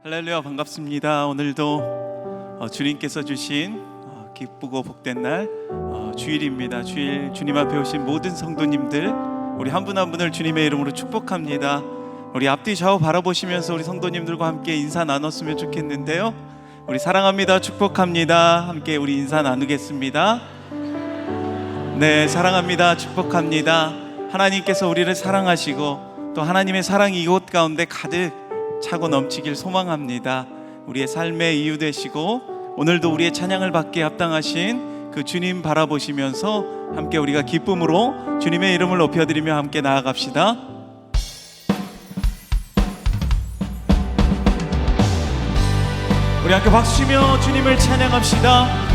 할렐루야, 반갑습니다. 오늘도 주님께서 주신 기쁘고 복된 날 주일입니다. 주일 주님 앞에 오신 모든 성도님들, 우리 한 분 한 분을 주님의 이름으로 축복합니다. 우리 앞뒤 좌우 바라보시면서 우리 성도님들과 함께 인사 나눴으면 좋겠는데요. 우리 사랑합니다, 축복합니다. 함께 우리 인사 나누겠습니다. 네, 사랑합니다, 축복합니다. 하나님께서 우리를 사랑하시고 또 하나님의 사랑이 이곳 가운데 가득 차고 넘치길 소망합니다. 우리의 삶의 이유 되시고 오늘도 우리의 찬양을 받기에 합당하신 그 주님 바라보시면서 함께 우리가 기쁨으로 주님의 이름을 높여드리며 함께 나아갑시다. 우리 함께 박수치며 주님을 찬양합시다.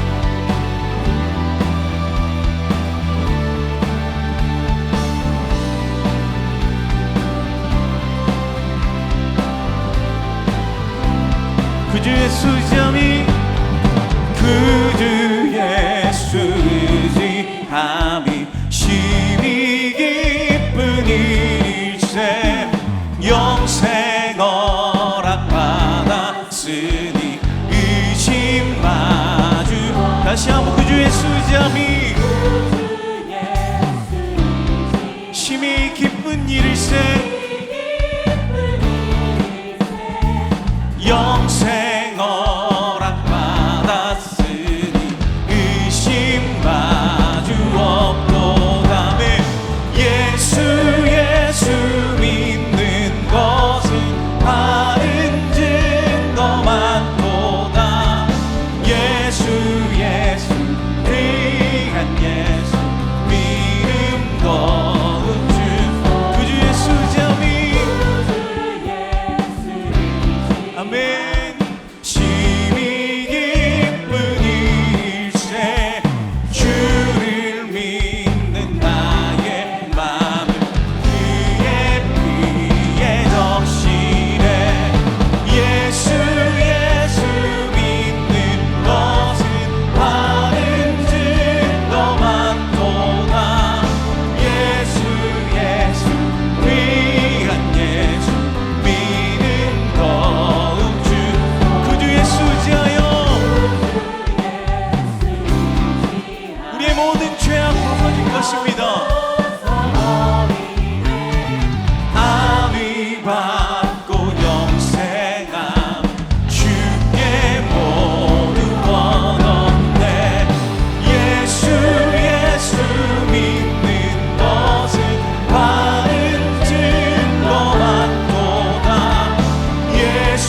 구주의 수장이 구주의 수지함이 심히 기쁜 일세 영생 허락받았으니 의심 마주. 다시 한번 구주의 수장이 심히 기쁜 일세 영생 허락받았으니 의심 마주 없도다. 예수 믿는 것은 바른 증거 많도다. 예수 귀한 예수 믿음 거룩 주 구주의 수장이 아멘. 심히 기쁜 일세 주를 믿는 나의 마음을 그의 피에 적시네. 예수 믿는 것은 바른 증거 많도다. 예수 귀한 예수 믿는 거룩 주 구주의 수지하여 우리의 모든 죄악 벗어질 것입니다. 아비 받고 영생함 주께 모두 원없네. 예수 믿는 것은 바른 증거 많도다. 예수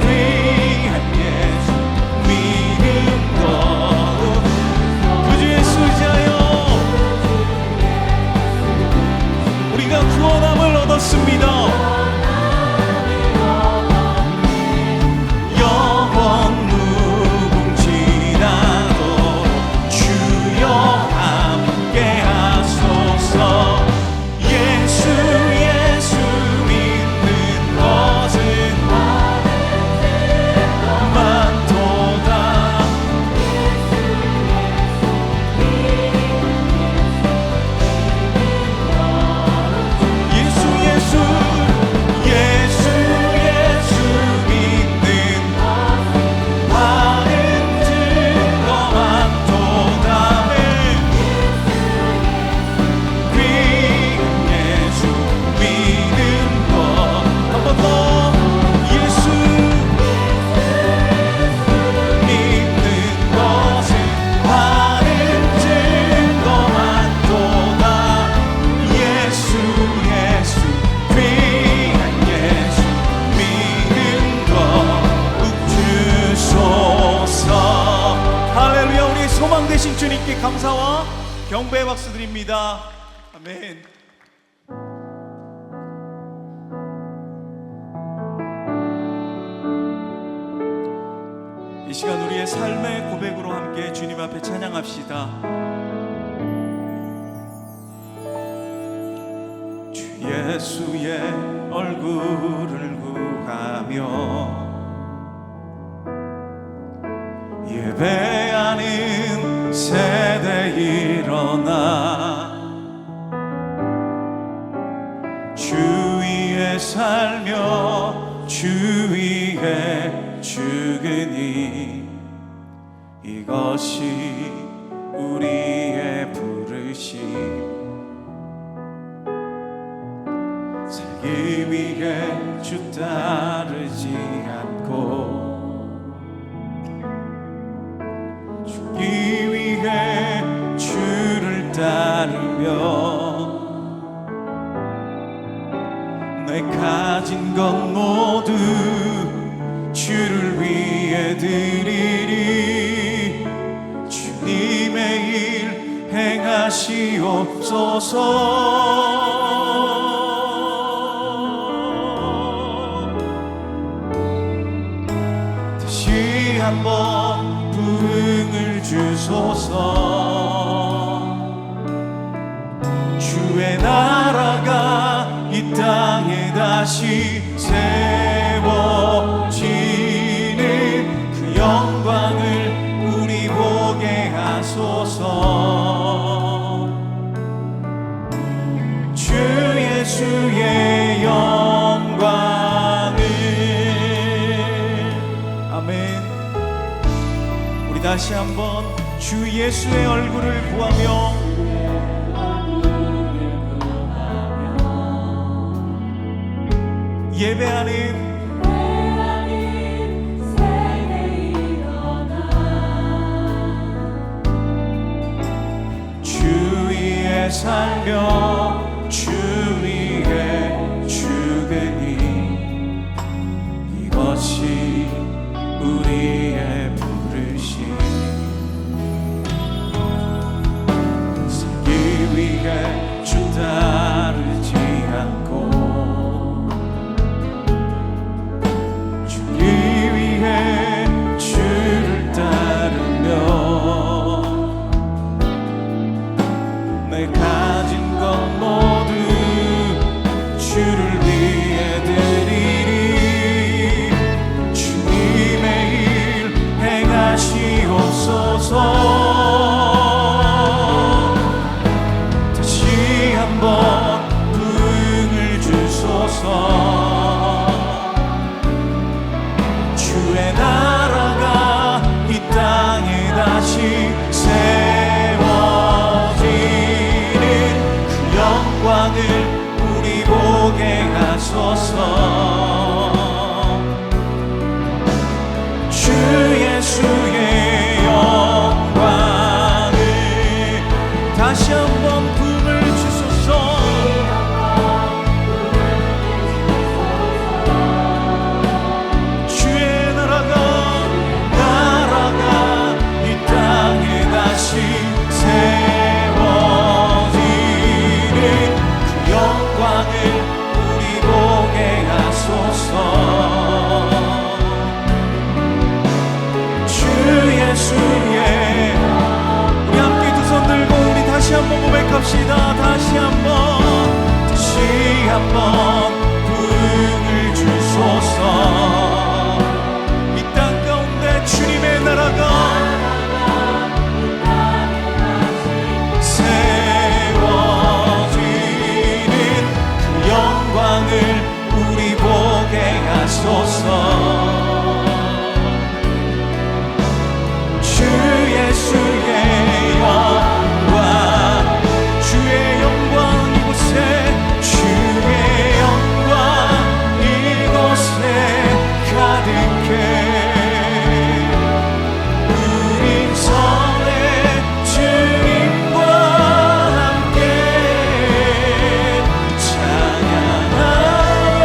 귀한 예수 믿음 거룩 구주의 수지하여 우리가 구원함을 얻었습니다. 영원 무궁지나도록 주여 함께 하소서. 예수 믿는 것은 많도다. 예수 믿는 바른 증거 많도다. 귀한 예수 믿는 것 한 번 더. 예수 믿는 것은 바른 증거 많도다. 예수 귀한 예수 믿는 것 주소서. 할렐루야. 우리 소망 되신 주님께 감사와 경배의 박수 드립니다. 아멘. 이 시간 우리의 삶의 고백으로 함께 주님 앞에 찬양합시다. 주 예수의 얼굴을 구하며 예배하는 세대 일어나 주 위에 살며 주 주위에 죽으니 이것이 우리의 부르심. 살기 위해 주 따르지 않고 죽기 위해 주를 따르며 내 가진 것 모두 주를 위해 드리리. 주님의 일 행하시옵소서. 다시 한번 부흥을 주소서. 주의 나라가 이 땅에 다시 세워지는 그 영광을 우리 보게 하소서. 주 예수의 영광을. 아멘. 우리 다시 한번 주 예수의 얼굴을 구하며 예배하는 세대 일어나. 주 위에 살며 주 위에 죽으니 이것이 우리의 부르심. 살기 위해 주 따르지 않고 주를 따르며 내 가진 것 모두 주를 위해 드리리. 주님의 일 행하시옵소서. 다시 한번 부흥을 주소서. 주의 나라가 이 땅에 다시 세워지는 그 영광을 우리 보게 하소서. 주 예수의 영광을. 다시 한번 부흥을 주소서. 세워지는 그 영광을 우리 보게 하소서. 주 예수의. 우리 함께 두 손 들고 우리 다시 한번 고백합시다. 다시 한번 부흥을 주소서. 이 땅 가운데 주님의 나라가 우리 보게 하소서. 주 예수의 영광. 주의 영광 이곳에. 주의 영광 이곳에 가득해. 우린 성의 주님과 함께 찬양하여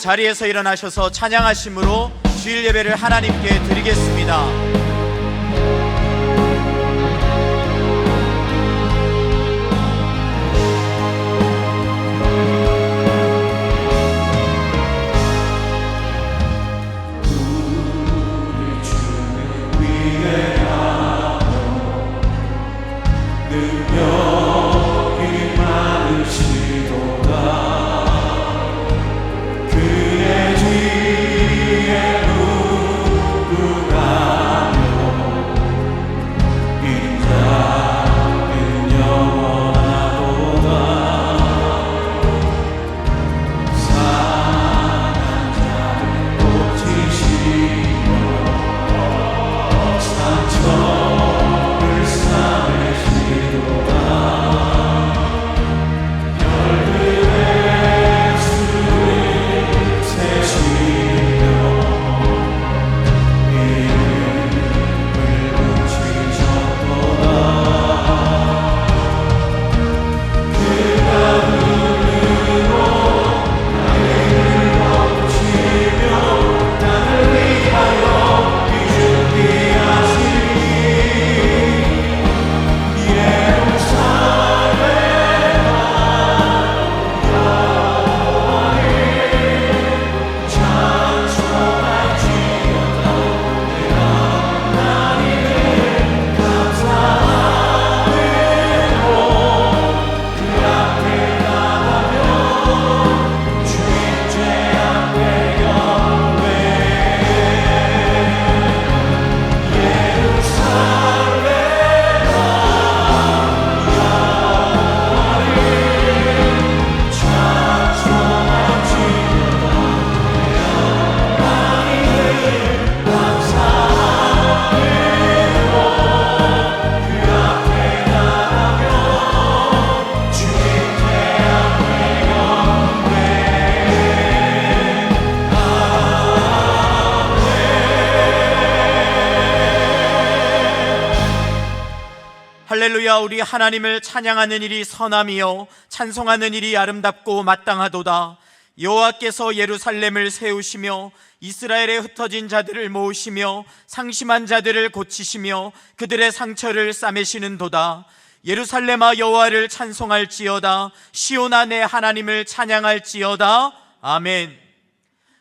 자리에서 일어나셔서 찬양하심으로 주일 예배를 하나님께 드리겠습니다. 할렐루야. 우리 하나님을 찬양하는 일이 선함이요 찬송하는 일이 아름답고 마땅하도다. 여호와께서 예루살렘을 세우시며 이스라엘에 흩어진 자들을 모으시며 상심한 자들을 고치시며 그들의 상처를 싸매시는도다. 예루살렘아 여호와를 찬송할지어다. 시온아 내 하나님을 찬양할지어다. 아멘.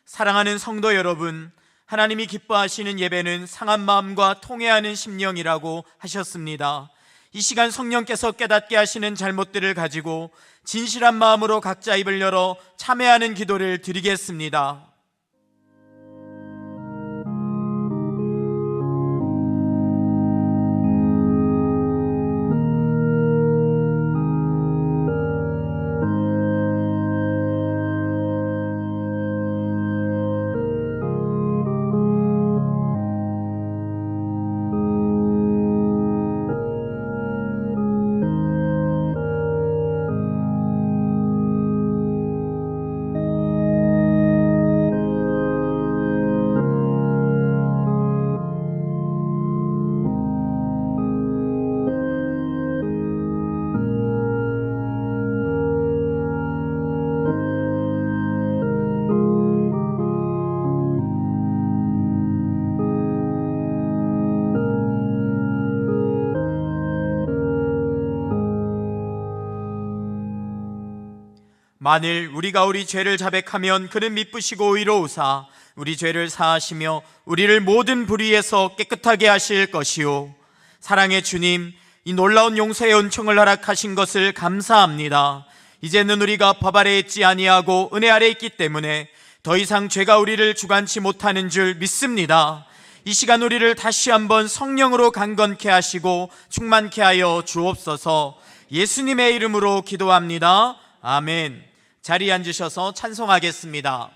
사랑하는 성도 여러분, 하나님이 기뻐하시는 예배는 상한 마음과 통회하는 심령이라고 하셨습니다. 이 시간 성령께서 깨닫게 하시는 잘못들을 가지고 진실한 마음으로 각자 입을 열어 참회하는 기도를 드리겠습니다. 만일 우리가 우리 죄를 자백하면 그는 미쁘시고 의로우사 우리 죄를 사하시며 우리를 모든 불의에서 깨끗하게 하실 것이요. 사랑의 주님, 이 놀라운 용서의 은총을 허락하신 것을 감사합니다. 이제는 우리가 법 아래에 있지 아니하고 은혜 아래에 있기 때문에 더 이상 죄가 우리를 주관치 못하는 줄 믿습니다. 이 시간 우리를 다시 한번 성령으로 강건케 하시고 충만케 하여 주옵소서. 예수님의 이름으로 기도합니다. 아멘. 자리에 앉으셔서 찬송하겠습니다.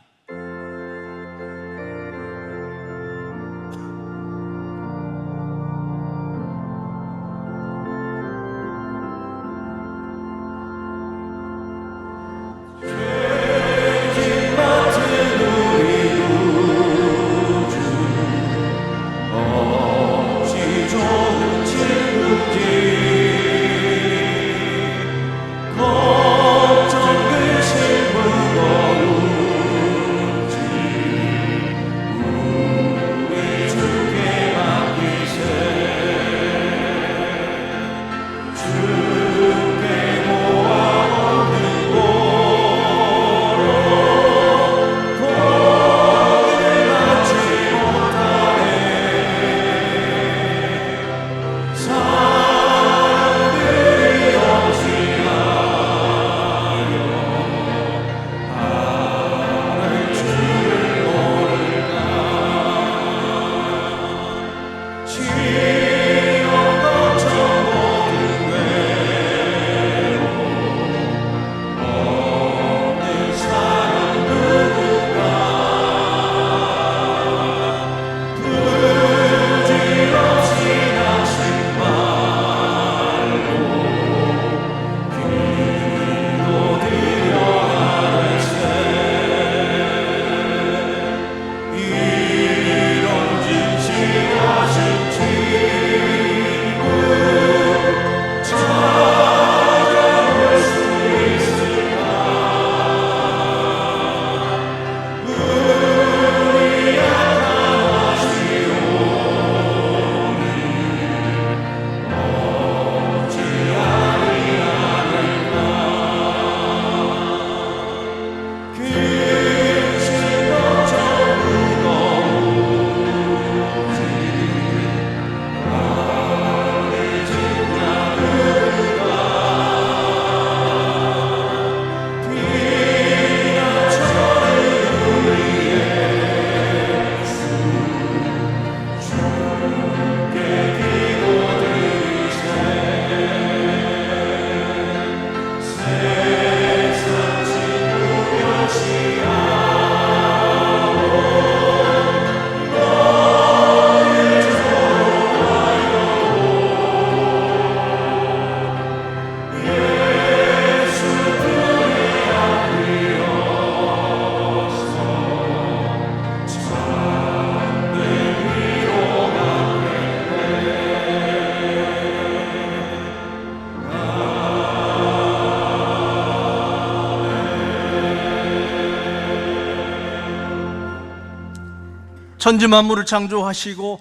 천지 만물을 창조하시고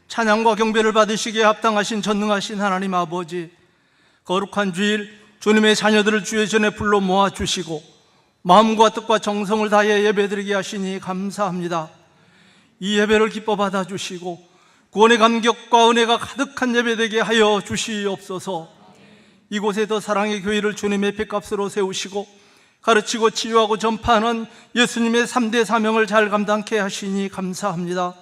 찬양과 경배를 받으시기에 합당하신 전능하신 하나님 아버지, 거룩한 주일 주님의 자녀들을 주의 전에 불러 모아주시고 마음과 뜻과 정성을 다해 예배드리게 하시니 감사합니다. 이 예배를 기뻐 받아주시고 구원의 감격과 은혜가 가득한 예배되게 하여 주시옵소서. 이곳에 더 사랑의 교회를 주님의 핏값으로 세우시고 가르치고 치유하고 전파하는 예수님의 3대 사명을 잘 감당케 하시니 감사합니다.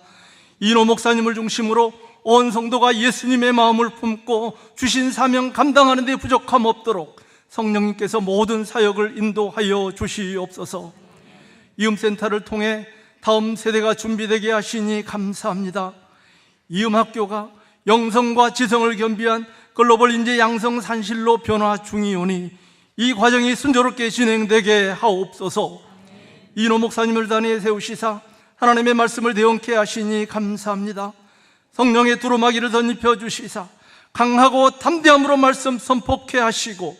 이노 목사님을 중심으로 온 성도가 예수님의 마음을 품고 주신 사명 감당하는 데 부족함 없도록 성령님께서 모든 사역을 인도하여 주시옵소서. 이음센터를 통해 다음 세대가 준비되게 하시니 감사합니다. 이음학교가 영성과 지성을 겸비한 글로벌 인재 양성 산실로 변화 중이오니 이 과정이 순조롭게 진행되게 하옵소서. 이노 목사님을 단위에 세우시사 하나님의 말씀을 대언케 하시니 감사합니다. 성령의 두루마기를 덧입혀 주시사 강하고 담대함으로 말씀 선포케 하시고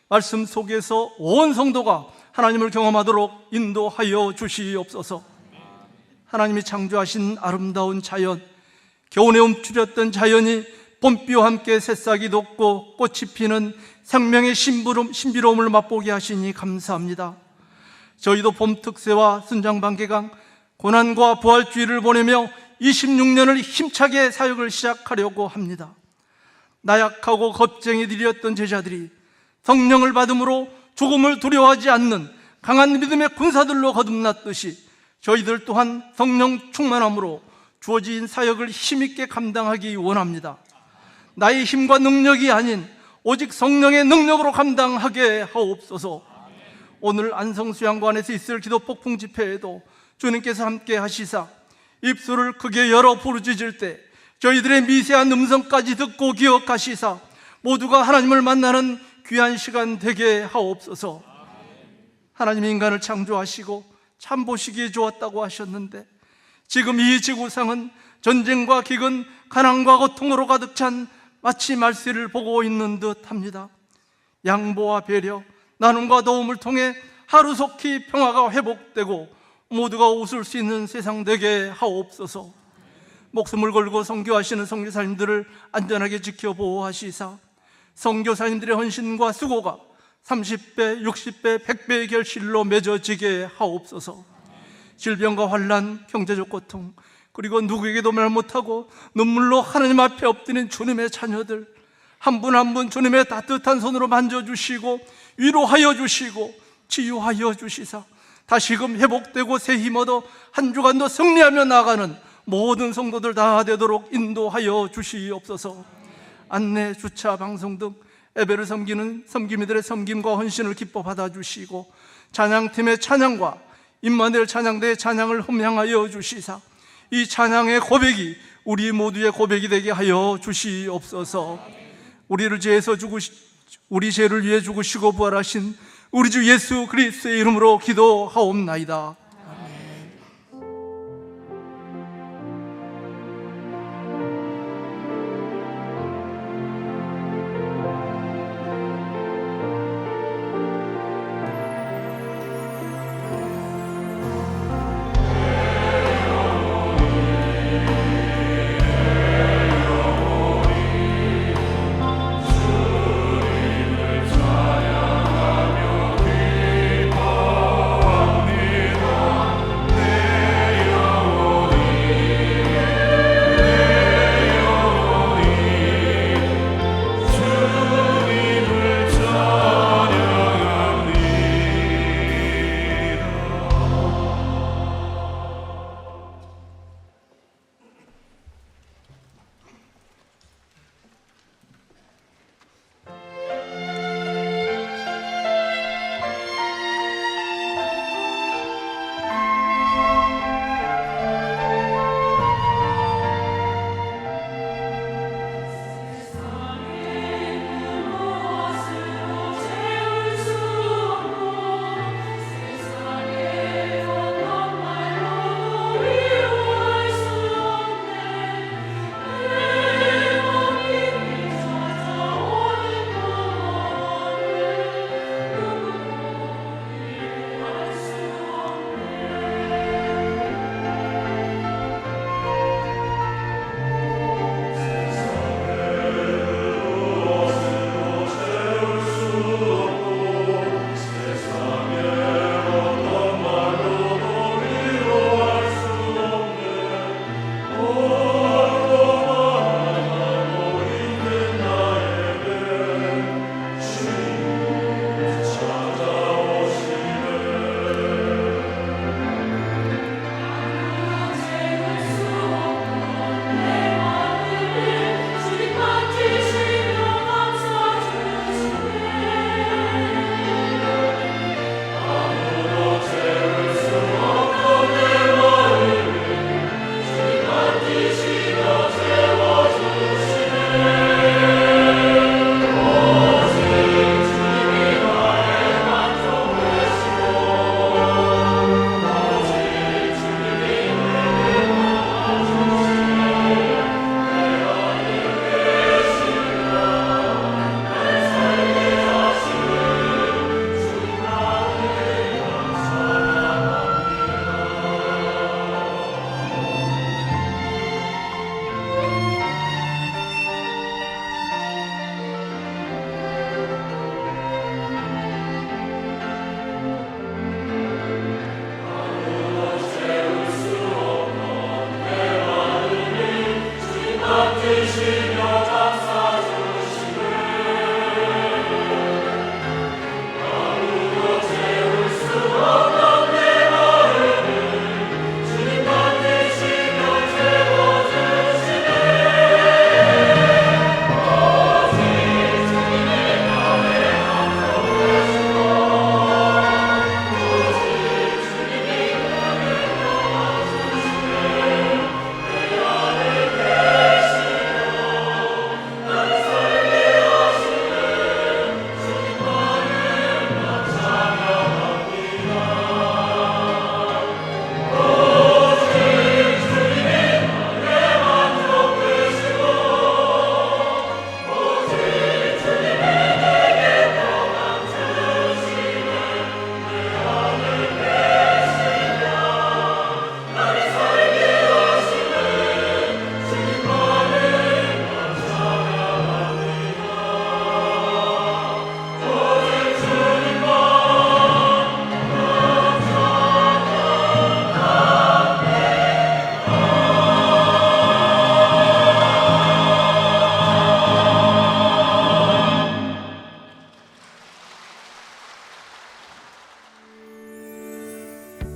말씀 속에서 온 성도가 하나님을 경험하도록 인도하여 주시옵소서. 하나님이 창조하신 아름다운 자연, 겨우내 움츠렸던 자연이 봄비와 함께 새싹이 돋고 꽃이 피는 생명의 신비로움을 맛보게 하시니 감사합니다. 저희도 봄 특세와 순장반개강, 고난과 부활주의를 보내며 26년을 힘차게 사역을 시작하려고 합니다. 나약하고 겁쟁이들이었던 제자들이 성령을 받음으로 죽음을 두려워하지 않는 강한 믿음의 군사들로 거듭났듯이 저희들 또한 성령 충만함으로 주어진 사역을 힘있게 감당하기 원합니다. 나의 힘과 능력이 아닌 오직 성령의 능력으로 감당하게 하옵소서. 오늘 안성수양관에서 있을 기도 폭풍 집회에도 주님께서 함께 하시사 입술을 크게 열어 부르짖을 때 저희들의 미세한 음성까지 듣고 기억하시사 모두가 하나님을 만나는 귀한 시간 되게 하옵소서. 하나님이 인간을 창조하시고 참 보시기에 좋았다고 하셨는데 지금 이 지구상은 전쟁과 기근, 가난과 고통으로 가득 찬 마치 말세를 보고 있는 듯 합니다. 양보와 배려, 나눔과 도움을 통해 하루속히 평화가 회복되고 모두가 웃을 수 있는 세상 되게 하옵소서. 목숨을 걸고 선교하시는 선교사님들을 안전하게 지켜 보호하시사 선교사님들의 헌신과 수고가 30배, 60배, 100배의 결실로 맺어지게 하옵소서. 질병과 환난, 경제적 고통, 그리고 누구에게도 말 못하고 눈물로 하나님 앞에 엎드린 주님의 자녀들 한 분 한 분 주님의 따뜻한 손으로 만져주시고 위로하여 주시고 치유하여 주시사 다시금 회복되고 새 힘 얻어 한 주간도 승리하며 나아가는 모든 성도들 다 되도록 인도하여 주시옵소서. 안내, 주차, 방송 등 예배를 섬기는 섬김이들의 섬김과 헌신을 기뻐 받아주시고 찬양팀의 찬양과 임마누엘 찬양대의 찬양을 흠향하여 주시사 이 찬양의 고백이 우리 모두의 고백이 되게 하여 주시옵소서. 우리를 죄에서 우리 죄를 위해 죽으시고 부활하신 우리 주 예수 그리스도의 이름으로 기도하옵나이다.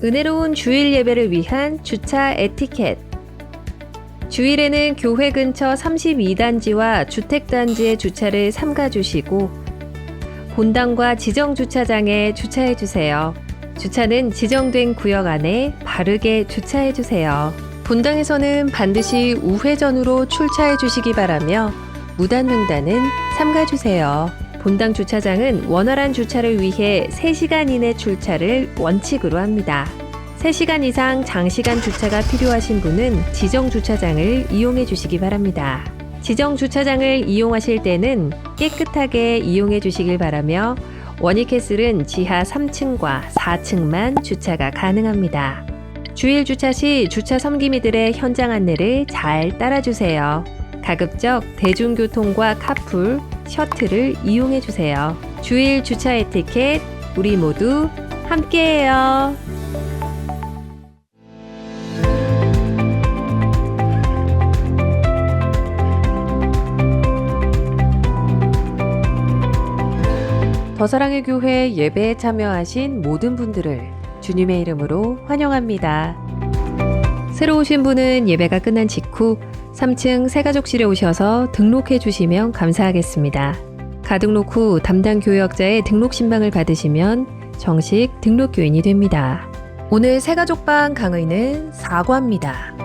은혜로운 주일 예배를 위한 주차 에티켓. 주일에는 교회 근처 32단지와 주택단지의 주차를 삼가주시고 본당과 지정 주차장에 주차해주세요. 주차는 지정된 구역 안에 바르게 주차해주세요. 본당에서는 반드시 우회전으로 출차해주시기 바라며 무단횡단은 삼가주세요. 본당 주차장은 원활한 주차를 위해 3시간 이내 출차를 원칙으로 합니다. 3시간 이상 장시간 주차가 필요하신 분은 지정 주차장을 이용해 주시기 바랍니다. 지정 주차장을 이용하실 때는 깨끗하게 이용해 주시길 바라며 원익캐슬은 지하 3층과 4층만 주차가 가능합니다. 주일 주차 시 주차 섬기미들의 현장 안내를 잘 따라주세요. 가급적 대중교통과 카풀, 셔틀을 이용해 주세요. 주일 주차 에티켓, 우리 모두 함께해요. 더사랑의 교회 예배에 참여하신 모든 분들을 주님의 이름으로 환영합니다. 새로 오신 분은 예배가 끝난 직후 3층 새가족실에 오셔서 등록해 주시면 감사하겠습니다. 가등록 후 담당 교역자의 등록 신방을 받으시면 정식 등록교인이 됩니다. 오늘 새가족방 강의는 사과입니다.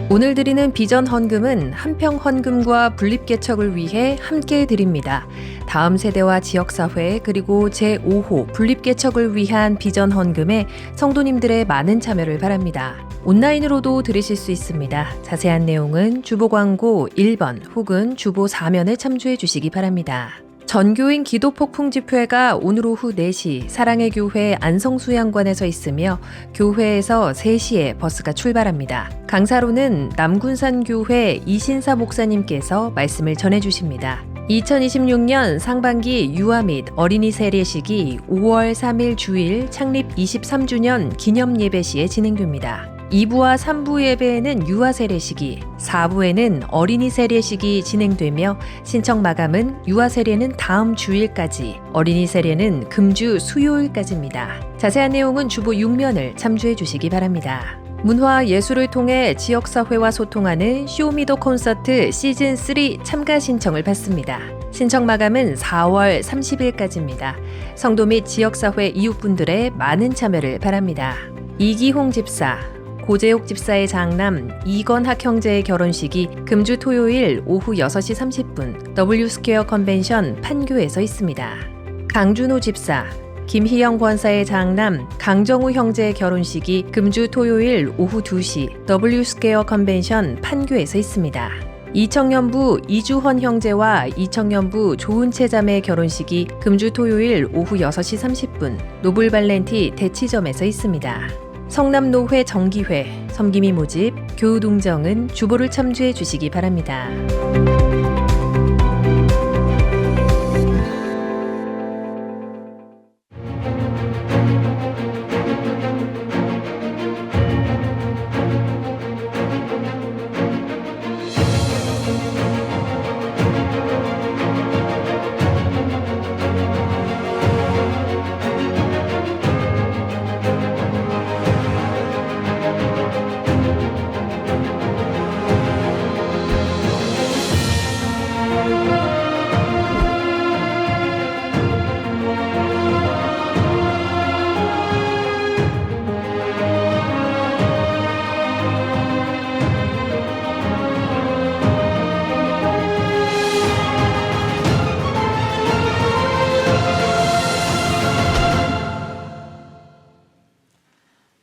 오늘 드리는 비전 헌금은 한평 헌금과 분립개척을 위해 함께 드립니다. 다음 세대와 지역사회 그리고 제5호 분립개척을 위한 비전 헌금에 성도님들의 많은 참여를 바랍니다. 온라인으로도 들으실 수 있습니다. 자세한 내용은 주보 광고 1번 혹은 주보 4면을 참조해 주시기 바랍니다. 전교인 기도폭풍 집회가 오늘 오후 4시 사랑의 교회 안성수양관에서 있으며 교회에서 3시에 버스가 출발합니다. 강사로는 남군산교회 이신사 목사님께서 말씀을 전해주십니다. 2026년 상반기 유아 및 어린이 세례식이 5월 3일 주일 창립 23주년 기념 예배 시에 진행됩니다. 2부와 3부 예배에는 유아 세례식이, 4부에는 어린이 세례식이 진행되며 신청 마감은 유아 세례는 다음 주일까지, 어린이 세례는 금주 수요일까지입니다. 자세한 내용은 주보 6면을 참조해 주시기 바랍니다. 문화 예술을 통해 지역사회와 소통하는 쇼미더 콘서트 시즌3 참가 신청을 받습니다. 신청 마감은 4월 30일까지입니다. 성도 및 지역사회 이웃분들의 많은 참여를 바랍니다. 이기홍 집사, 고재옥 집사의 장남 이건학 형제의 결혼식이 금주 토요일 오후 6시 30분 W스퀘어 컨벤션 판교에서 있습니다. 강준호 집사, 김희영 권사의 장남 강정우 형제의 결혼식이 금주 토요일 오후 2시 W스퀘어 컨벤션 판교에서 있습니다. 이청년부 이주헌 형제와 이청년부 조은채 자매의 결혼식이 금주 토요일 오후 6시 30분 노블발렌티 대치점에서 있습니다. 성남노회 정기회, 섬김이 모집, 교우동정은 주보를 참조해 주시기 바랍니다.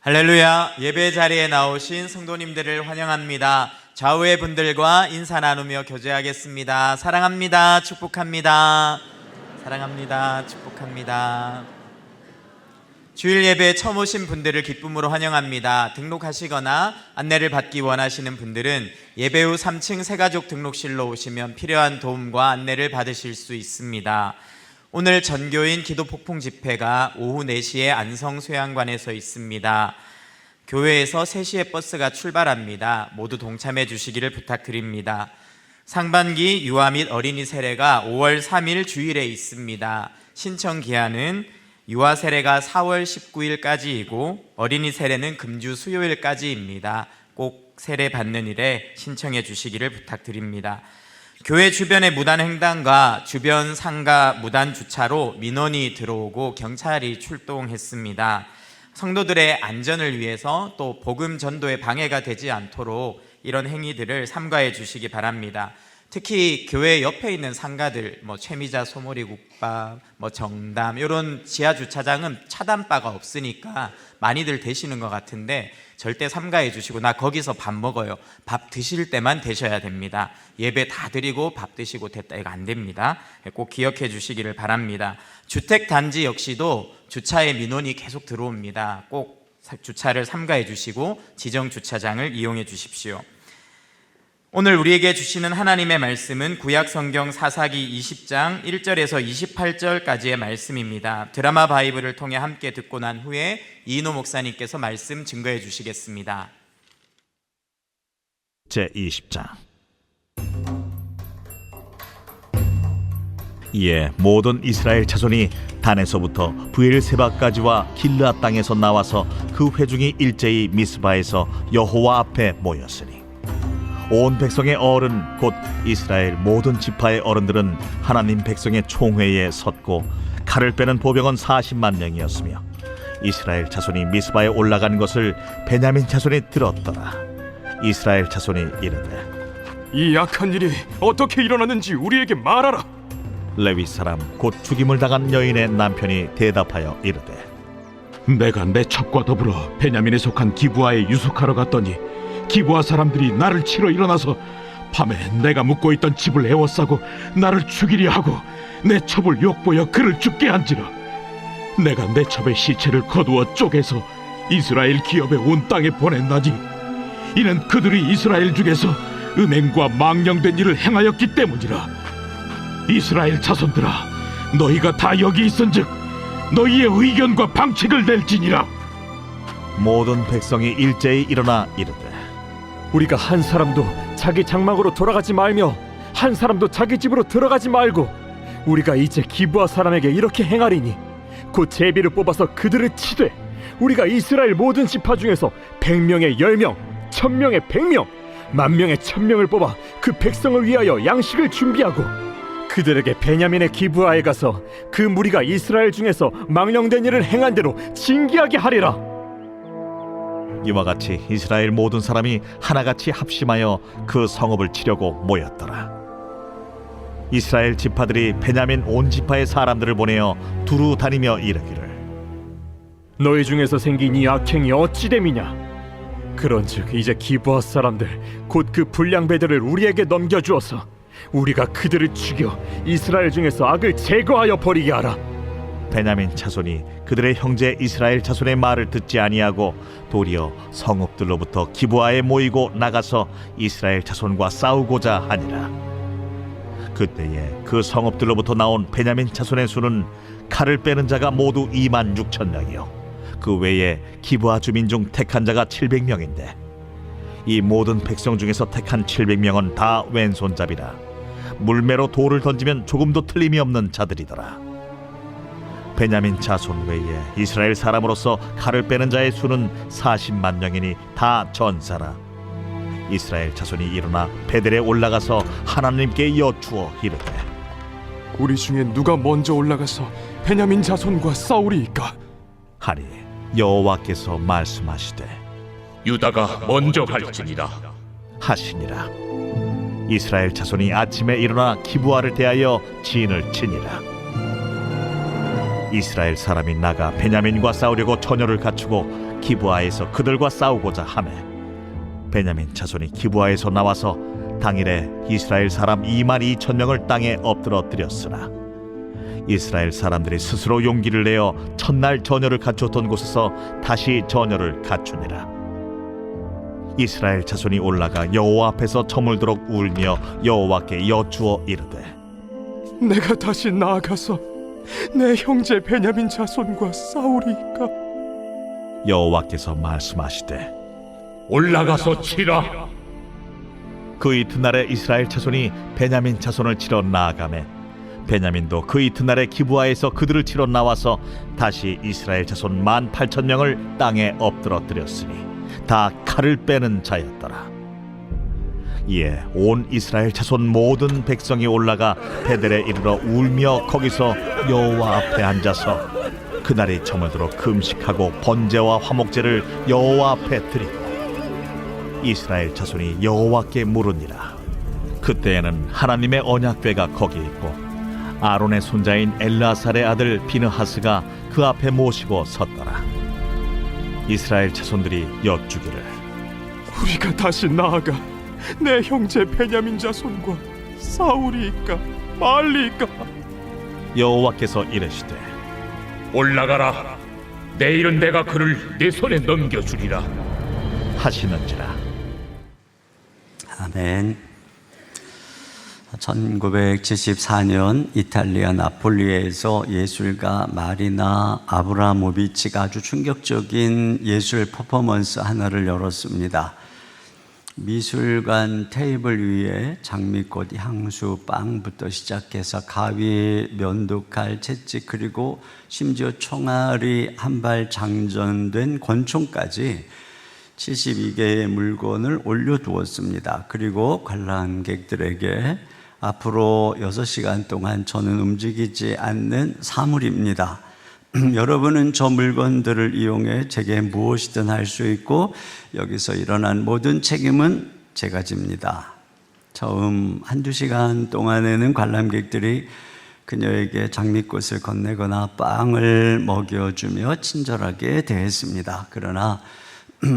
할렐루야. 예배 자리에 나오신 성도님들을 환영합니다. 좌우의 분들과 인사 나누며 교제하겠습니다. 사랑합니다. 축복합니다. 사랑합니다. 축복합니다. 주일 예배에 처음 오신 분들을 기쁨으로 환영합니다. 등록하시거나 안내를 받기 원하시는 분들은 예배 후 3층 새가족 등록실로 오시면 필요한 도움과 안내를 받으실 수 있습니다. 오늘 전교인 기도폭풍 집회가 오후 4시에 안성수양관에서 있습니다. 교회에서 3시에 버스가 출발합니다. 모두 동참해 주시기를 부탁드립니다. 상반기 유아 및 어린이 세례가 5월 3일 주일에 있습니다. 신청 기한은 유아 세례가 4월 19일까지이고 어린이 세례는 금주 수요일까지입니다. 꼭 세례 받는 일에 신청해 주시기를 부탁드립니다. 교회 주변의 무단 횡단과 주변 상가 무단 주차로 민원이 들어오고 경찰이 출동했습니다. 성도들의 안전을 위해서 또 복음 전도에 방해가 되지 않도록 이런 행위들을 삼가해 주시기 바랍니다. 특히 교회 옆에 있는 상가들, 최미자 소머리국밥, 정담 이런 지하 주차장은 차단바가 없으니까 많이들 되시는 것 같은데 절대 삼가해 주시고 나 거기서 밥 먹어요. 밥 드실 때만 되셔야 됩니다. 예배 다 드리고 밥 드시고 됐다 이거 안 됩니다. 꼭 기억해 주시기를 바랍니다. 주택 단지 역시도 주차에 민원이 계속 들어옵니다. 꼭 주차를 삼가해 주시고 지정 주차장을 이용해 주십시오. 오늘 우리에게 주시는 하나님의 말씀은 구약 성경 사사기 20장 1절에서 28절까지의 말씀입니다. 드라마 바이블을 통해 함께 듣고 난 후에 이인호 목사님께서 말씀 증거해 주시겠습니다. 제20장. 이에 모든 이스라엘 자손이 단에서부터 브엘세바까지와 길르앗 땅에서 나와서 그 회중이 일제히 미스바에서 여호와 앞에 모였으니 온 백성의 어른 곧 이스라엘 모든 지파의 어른들은 하나님 백성의 총회에 섰고 칼을 빼는 보병은 40만 명이었으며 이스라엘 자손이 미스바에 올라간 것을 베냐민 자손이 들었더라. 이스라엘 자손이 이르되 이 악한 일이 어떻게 일어났는지 우리에게 말하라. 레위 사람 곧 죽임을 당한 여인의 남편이 대답하여 이르되 내가 내 첩과 더불어 베냐민에 속한 기브아에 유숙하러 갔더니 기브아 사람들이 나를 치러 일어나서 밤에 내가 묵고 있던 집을 에워싸고 나를 죽이려 하고 내 첩을 욕보여 그를 죽게 한지라. 내가 내 첩의 시체를 거두어 쪼개서 이스라엘 기업의 온 땅에 보냈나니 이는 그들이 이스라엘 중에서 음행과 망령된 일을 행하였기 때문이라. 이스라엘 자손들아, 너희가 다 여기 있은즉 너희의 의견과 방책을 낼지니라. 모든 백성이 일제히 일어나 이르되 우리가 한 사람도 자기 장막으로 돌아가지 말며 한 사람도 자기 집으로 들어가지 말고 우리가 이제 기브아 사람에게 이렇게 행하리니 곧 제비를 뽑아서 그들을 치되 우리가 이스라엘 모든 지파 중에서 100명에 10명, 1000명에 100명, 10,000명에 1000명을 뽑아 그 백성을 위하여 양식을 준비하고 그들에게 베냐민의 기브아에 가서 그 무리가 이스라엘 중에서 망령된 일을 행한 대로 징계하게 하리라. 이와 같이 이스라엘 모든 사람이 하나같이 합심하여 그 성읍을 치려고 모였더라. 이스라엘 지파들이 베냐민 온 지파의 사람들을 보내어 두루 다니며 이르기를 너희 중에서 생긴 이 악행이 어찌 됨이냐? 그런즉 이제 기브아 사람들 곧 그 불량배들을 우리에게 넘겨주어서 우리가 그들을 죽여 이스라엘 중에서 악을 제거하여 버리게 하라. 베냐민 자손이 그들의 형제 이스라엘 자손의 말을 듣지 아니하고 도리어 성읍들로부터 기브아에 모이고 나가서 이스라엘 자손과 싸우고자 하니라. 그때에 그 성읍들로부터 나온 베냐민 자손의 수는 칼을 빼는 자가 모두 26,000명이요 그 외에 기브아 주민 중 택한 자가 700명인데 이 모든 백성 중에서 택한 700명은 다 왼손잡이라 물매로 돌을 던지면 조금도 틀림이 없는 자들이더라. 베냐민 자손 외에 이스라엘 사람으로서 칼을 빼는 자의 수는 40만 명이니 다 전사라. 이스라엘 자손이 일어나 베델에 올라가서 하나님께 여쭈어 이르되 우리 중에 누가 먼저 올라가서 베냐민 자손과 싸우리이까? 하니 여호와께서 말씀하시되 유다가 먼저 갈지니라 하시니라. 이스라엘 자손이 아침에 일어나 기브아를 대하여 진을 치니라. 이스라엘 사람이 나가 베냐민과 싸우려고 처녀를 갖추고 기브아에서 그들과 싸우고자 하매 베냐민 자손이 기브아에서 나와서 당일에 이스라엘 사람 22,000명을 땅에 엎드러뜨렸으나 이스라엘 사람들이 스스로 용기를 내어 첫날 처녀를 갖추었던 곳에서 다시 처녀를 갖추니라. 이스라엘 자손이 올라가 여호와 앞에서 저물도록 울며 여호와께 여쭈어 이르되 내가 다시 나아가서 내 형제 베냐민 자손과 싸우리이까? 여호와께서 말씀하시되 올라가서 치라. 그 이튿날에 이스라엘 자손이 베냐민 자손을 치러 나아가매 베냐민도 그 이튿날에 기브아에서 그들을 치러 나와서 다시 이스라엘 자손 18,000명을 땅에 엎드러뜨렸으니 다 칼을 빼는 자였더라. 이에 온 이스라엘 자손 모든 백성이 올라가 베델에 이르러 울며 거기서 여호와 앞에 앉아서 그날이 저물도록 금식하고 번제와 화목제를 여호와 앞에 드리고 이스라엘 자손이 여호와께 물으니라. 그때에는 하나님의 언약궤가 거기 있고 아론의 손자인 엘르아살의 아들 비느하스가 그 앞에 모시고 섰더라. 이스라엘 자손들이 여쭈기를 우리가 다시 나아가 내 형제 베냐민 자손과 싸우리이까 말리이까. 여호와께서 이르시되 올라가라. 내일은 내가 그를 내 손에 넘겨주리라 하시는지라. 아멘. 1974년 이탈리아 나폴리에서 예술가 마리나 아브라모비치가 아주 충격적인 예술 퍼포먼스 하나를 열었습니다. 미술관 테이블 위에 장미꽃, 향수, 빵부터 시작해서 가위, 면도칼, 채찍, 그리고 심지어 총알이 한 발 장전된 권총까지 72개의 물건을 올려두었습니다. 그리고 관람객들에게 앞으로 6시간 동안 저는 움직이지 않는 사물입니다. 여러분은 저 물건들을 이용해 제게 무엇이든 할 수 있고 여기서 일어난 모든 책임은 제가 집니다. 처음 1-2시간 동안에는 관람객들이 그녀에게 장미꽃을 건네거나 빵을 먹여주며 친절하게 대했습니다. 그러나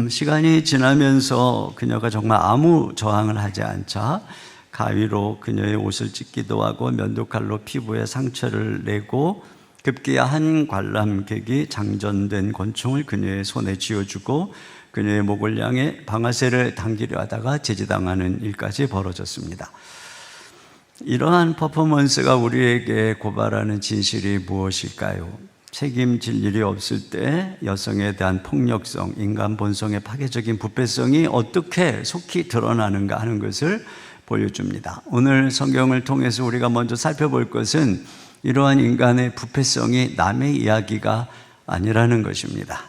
시간이 지나면서 그녀가 정말 아무 저항을 하지 않자 가위로 그녀의 옷을 찢기도 하고 면도칼로 피부에 상처를 내고 급기야 한 관람객이 장전된 권총을 그녀의 손에 쥐어주고 그녀의 목을 향해 방아쇠를 당기려 하다가 제지당하는 일까지 벌어졌습니다. 이러한 퍼포먼스가 우리에게 고발하는 진실이 무엇일까요? 책임질 일이 없을 때 여성에 대한 폭력성, 인간 본성의 파괴적인 부패성이 어떻게 속히 드러나는가 하는 것을 보여줍니다. 오늘 성경을 통해서 우리가 먼저 살펴볼 것은 이러한 인간의 부패성이 남의 이야기가 아니라는 것입니다.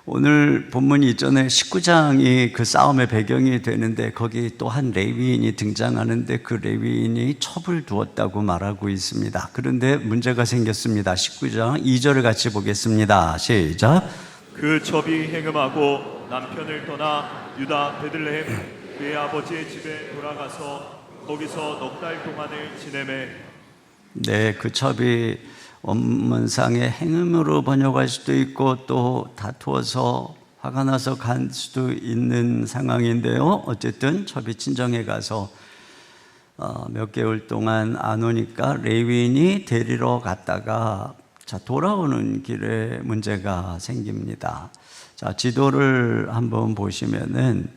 오늘 본문 이전에 19장이 그 싸움의 배경이 되는데 거기 또 한 레위인이 등장하는데 그 레위인이 첩을 두었다고 말하고 있습니다. 그런데 문제가 생겼습니다. 19장 2절을 같이 보겠습니다. 시작. 그 첩이 행음하고 남편을 떠나 유다 베들레헴 그의 아버지의 집에 돌아가서 거기서 넉 달 동안을 지내매. 네, 그 첩이 원문상의 행음으로 번역할 수도 있고 또 다투어서 화가 나서 간 수도 있는 상황인데요. 어쨌든 첩이 친정에 가서 몇 개월 동안 안 오니까 레위인이 데리러 갔다가 돌아오는 길에 문제가 생깁니다. 지도를 한번 보시면은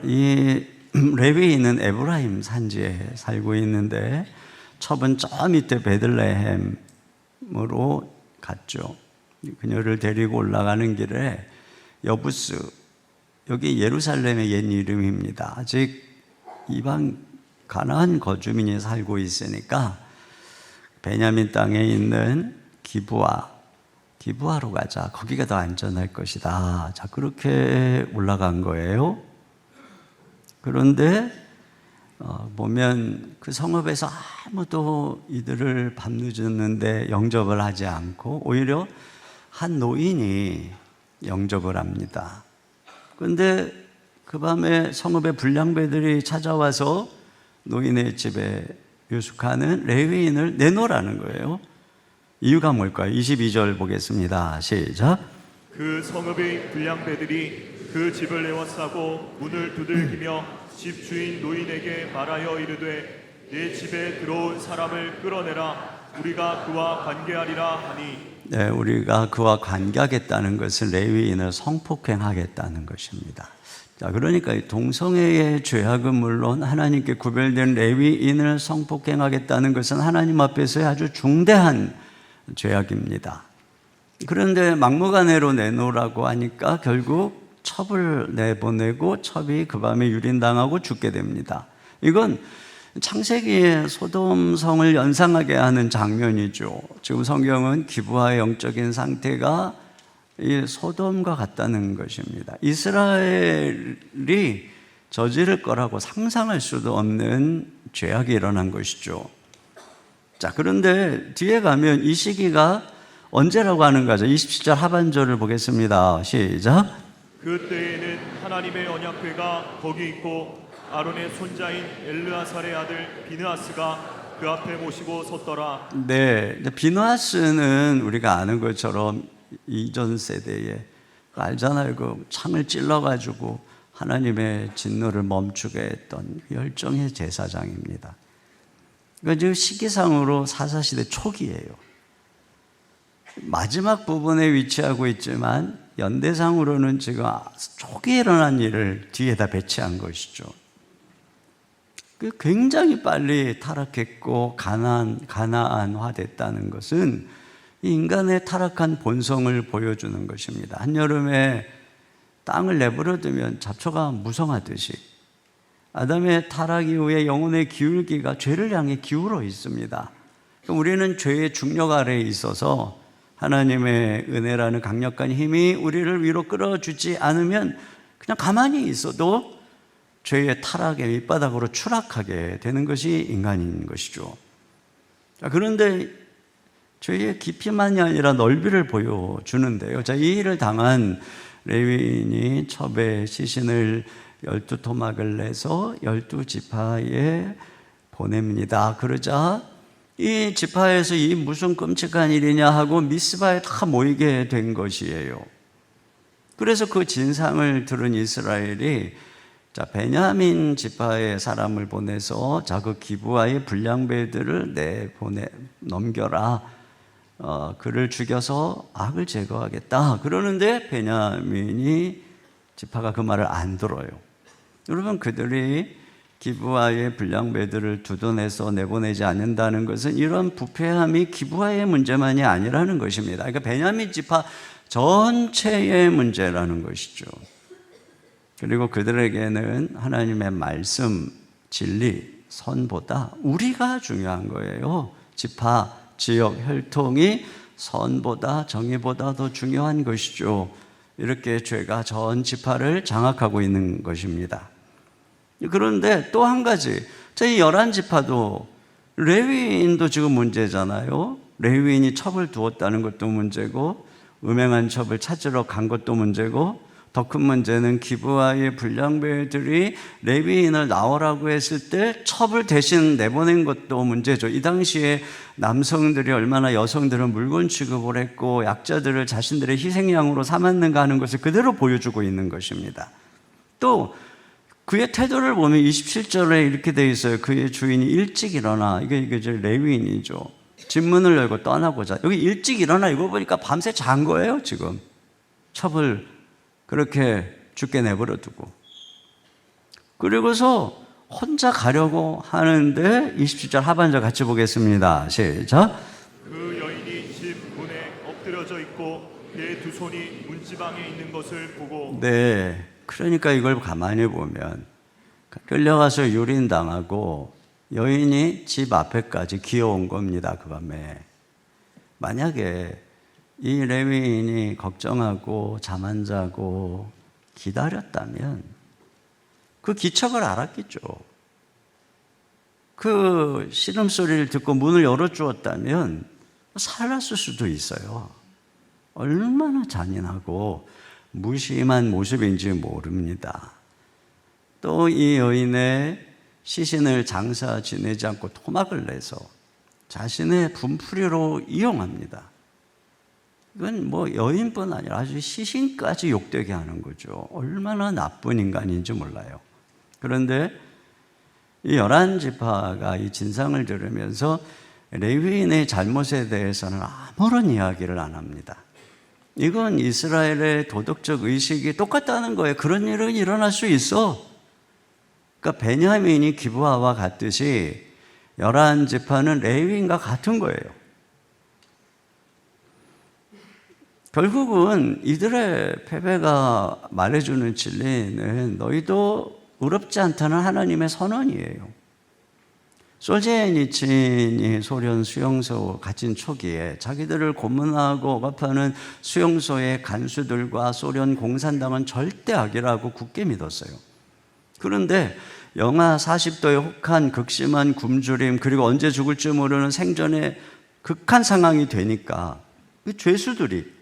이 레위인은 에브라임 산지에 살고 있는데 첩은 저 밑에 베들레헴으로 갔죠. 그녀를 데리고 올라가는 길에 여부스, 여기 예루살렘의 옛 이름입니다. 아직 이방 가나안 거주민이 살고 있으니까 베냐민 땅에 있는 기브아로 가자. 거기가 더 안전할 것이다. 자, 그렇게 올라간 거예요. 그런데 보면 그 성읍에서 아무도 이들을 밤늦었는데 영접을 하지 않고 오히려 한 노인이 영접을 합니다. 그런데 그 밤에 성읍의 불량배들이 찾아와서 노인의 집에 유숙하는 레위인을 내놓으라는 거예요. 이유가 뭘까요? 22절 보겠습니다. 시작. 그 성읍의 불량배들이 그 집을 내어싸고 문을 두들기며 집 주인 노인에게 말하여 이르되 내 집에 들어온 사람을 끌어내라. 우리가 그와 관계하리라 하니. 네, 우리가 그와 관계하겠다는 것은 레위인을 성폭행하겠다는 것입니다. 자, 그러니까 동성애의 죄악은 물론 하나님께 구별된 레위인을 성폭행하겠다는 것은 하나님 앞에서의 아주 중대한 죄악입니다. 그런데 막무가내로 내놓으라고 하니까 결국 첩을 내보내고 첩이 그 밤에 유린당하고 죽게 됩니다. 이건 창세기의 소돔성을 연상하게 하는 장면이죠. 지금 성경은 기브아의 영적인 상태가 이 소돔과 같다는 것입니다. 이스라엘이 저지를 거라고 상상할 수도 없는 죄악이 일어난 것이죠. 자, 그런데 뒤에 가면 이 시기가 언제라고 하는 거죠? 27절 하반절을 보겠습니다. 시작. 그때에는 하나님의 언약궤가 거기 있고 아론의 손자인 엘르아살의 아들 비느하스가 그 앞에 모시고 섰더라. 네, 비느하스는 우리가 아는 것처럼 이전 세대에 알잖아요. 그 창을 찔러가지고 하나님의 진노를 멈추게 했던 열정의 제사장입니다. 그러니까 지금 시기상으로 사사시대 초기예요. 마지막 부분에 위치하고 있지만 연대상으로는 지금 초기에 일어난 일을 뒤에다 배치한 것이죠. 굉장히 빨리 타락했고 가나안화 됐다는 것은 이 인간의 타락한 본성을 보여주는 것입니다. 한여름에 땅을 내버려 두면 잡초가 무성하듯이 아담의 타락 이후에 영혼의 기울기가 죄를 향해 기울어 있습니다. 우리는 죄의 중력 아래에 있어서 하나님의 은혜라는 강력한 힘이 우리를 위로 끌어주지 않으면 그냥 가만히 있어도 죄의 타락의 밑바닥으로 추락하게 되는 것이 인간인 것이죠. 그런데 죄의 깊이만이 아니라 넓이를 보여주는데요. 자, 이 일을 당한 레위인이 첩에 시신을 12토막을 내서 12지파에 보냅니다. 그러자 이 지파에서 이 무슨 끔찍한 일이냐 하고 미스바에 다 모이게 된 것이에요. 그래서 그 진상을 들은 이스라엘이 자, 베냐민 지파의 사람을 보내서 자, 그 기브아의 불량배들을 넘겨라. 그를 죽여서 악을 제거하겠다. 그러는데 베냐민이 지파가 그 말을 안 들어요. 여러분, 그들이 기브아의 불량배들을 두둔해서 내보내지 않는다는 것은 이런 부패함이 기브아의 문제만이 아니라는 것입니다. 그러니까 베냐민 지파 전체의 문제라는 것이죠. 그리고 그들에게는 하나님의 말씀, 진리, 선보다 우리가 중요한 거예요. 지파, 지역, 혈통이 선보다 정의보다 더 중요한 것이죠. 이렇게 죄가 전 지파를 장악하고 있는 것입니다. 그런데 또 한 가지, 저희 11지파도 레위인도 지금 문제잖아요. 레위인이 첩을 두었다는 것도 문제고 음행한 첩을 찾으러 간 것도 문제고 더 큰 문제는 기브아의 불량배들이 레위인을 나오라고 했을 때 첩을 대신 내보낸 것도 문제죠. 이 당시에 남성들이 얼마나 여성들은 물건 취급을 했고 약자들을 자신들의 희생양으로 삼았는가 하는 것을 그대로 보여주고 있는 것입니다. 또 그의 태도를 보면 27절에 이렇게 되어 있어요. 그의 주인이 일찍 일어나. 이게 레위인이죠. 집문을 열고 떠나고자. 여기 일찍 일어나 이거 보니까 밤새 잔 거예요, 지금. 첩을 그렇게 죽게 내버려 두고. 그리고서 혼자 가려고 하는데 27절 하반절 같이 보겠습니다. 시작. 그 여인이 집 문에 엎드려져 있고 그의 두 손이 문지방에 있는 것을 보고. 네, 그러니까 이걸 가만히 보면 끌려가서 유린당하고 여인이 집 앞에까지 기어온 겁니다. 그 밤에. 만약에 이 레위인이 걱정하고 잠 안 자고 기다렸다면 그 기척을 알았겠죠. 그 신음소리를 듣고 문을 열어주었다면 살았을 수도 있어요. 얼마나 잔인하고 무심한 모습인지 모릅니다. 또 이 여인의 시신을 장사 지내지 않고 토막을 내서 자신의 분풀이로 이용합니다. 이건 뭐 여인뿐 아니라 아주 시신까지 욕되게 하는 거죠. 얼마나 나쁜 인간인지 몰라요. 그런데 이 11지파가 이 진상을 들으면서 레위인의 잘못에 대해서는 아무런 이야기를 안 합니다. 이건 이스라엘의 도덕적 의식이 똑같다는 거예요. 그런 일은 일어날 수 있어. 그러니까 베냐민이 기브아와 같듯이 11지파는 레위인과 같은 거예요. 결국은 이들의 패배가 말해주는 진리는 너희도 의롭지 않다는 하나님의 선언이에요. 솔제니친이 소련 수용소 갇힌 초기에 자기들을 고문하고 억압하는 수용소의 간수들과 소련 공산당은 절대 악이라고 굳게 믿었어요. 그런데 영하 40도의 혹한 극심한 굶주림, 그리고 언제 죽을지 모르는 생존의 극한 상황이 되니까 이 죄수들이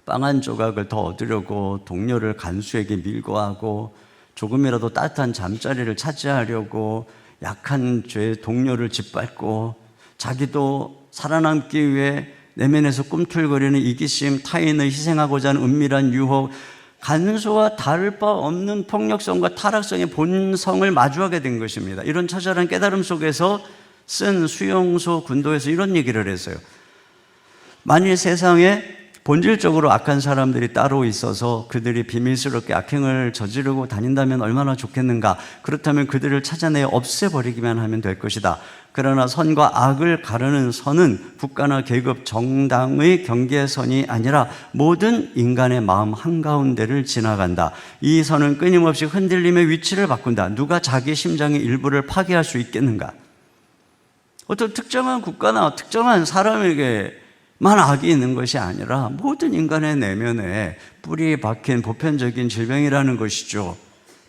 빵 한 조각을 더 얻으려고 동료를 간수에게 밀고 하고, 조금이라도 따뜻한 잠자리를 차지하려고 약한 죄 동료를 짓밟고, 자기도 살아남기 위해 내면에서 꿈틀거리는 이기심, 타인을 희생하고자 하는 은밀한 유혹, 간수와 다를 바 없는 폭력성과 타락성의 본성을 마주하게 된 것입니다. 이런 처절한 깨달음 속에서 쓴 수용소 군도에서 이런 얘기를 했어요. 만일 세상에 본질적으로 악한 사람들이 따로 있어서 그들이 비밀스럽게 악행을 저지르고 다닌다면 얼마나 좋겠는가. 그렇다면 그들을 찾아내 없애버리기만 하면 될 것이다. 그러나 선과 악을 가르는 선은 국가나 계급, 정당의 경계선이 아니라 모든 인간의 마음 한가운데를 지나간다. 이 선은 끊임없이 흔들림의 위치를 바꾼다. 누가 자기 심장의 일부를 파괴할 수 있겠는가? 어떤 특정한 국가나 특정한 사람에게만 악이 있는 것이 아니라 모든 인간의 내면에 뿌리 박힌 보편적인 질병이라는 것이죠.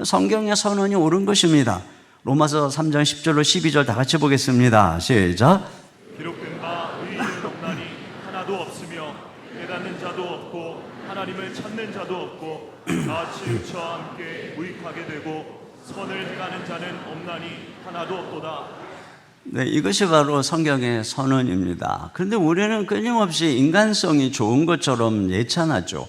성경의 선언이 옳은 것입니다. 로마서 3장 10절로 12절 다 같이 보겠습니다. 시작. 기록된 바 의인은 없나니 하나도 없으며 깨닫는 자도 없고 하나님을 찾는 자도 없고 다 치우쳐 함께 무익하게 되고 선을 행하는 자는 없나니 하나도 없도다. 네, 이것이 바로 성경의 선언입니다. 그런데 우리는 끊임없이 인간성이 좋은 것처럼 예찬하죠.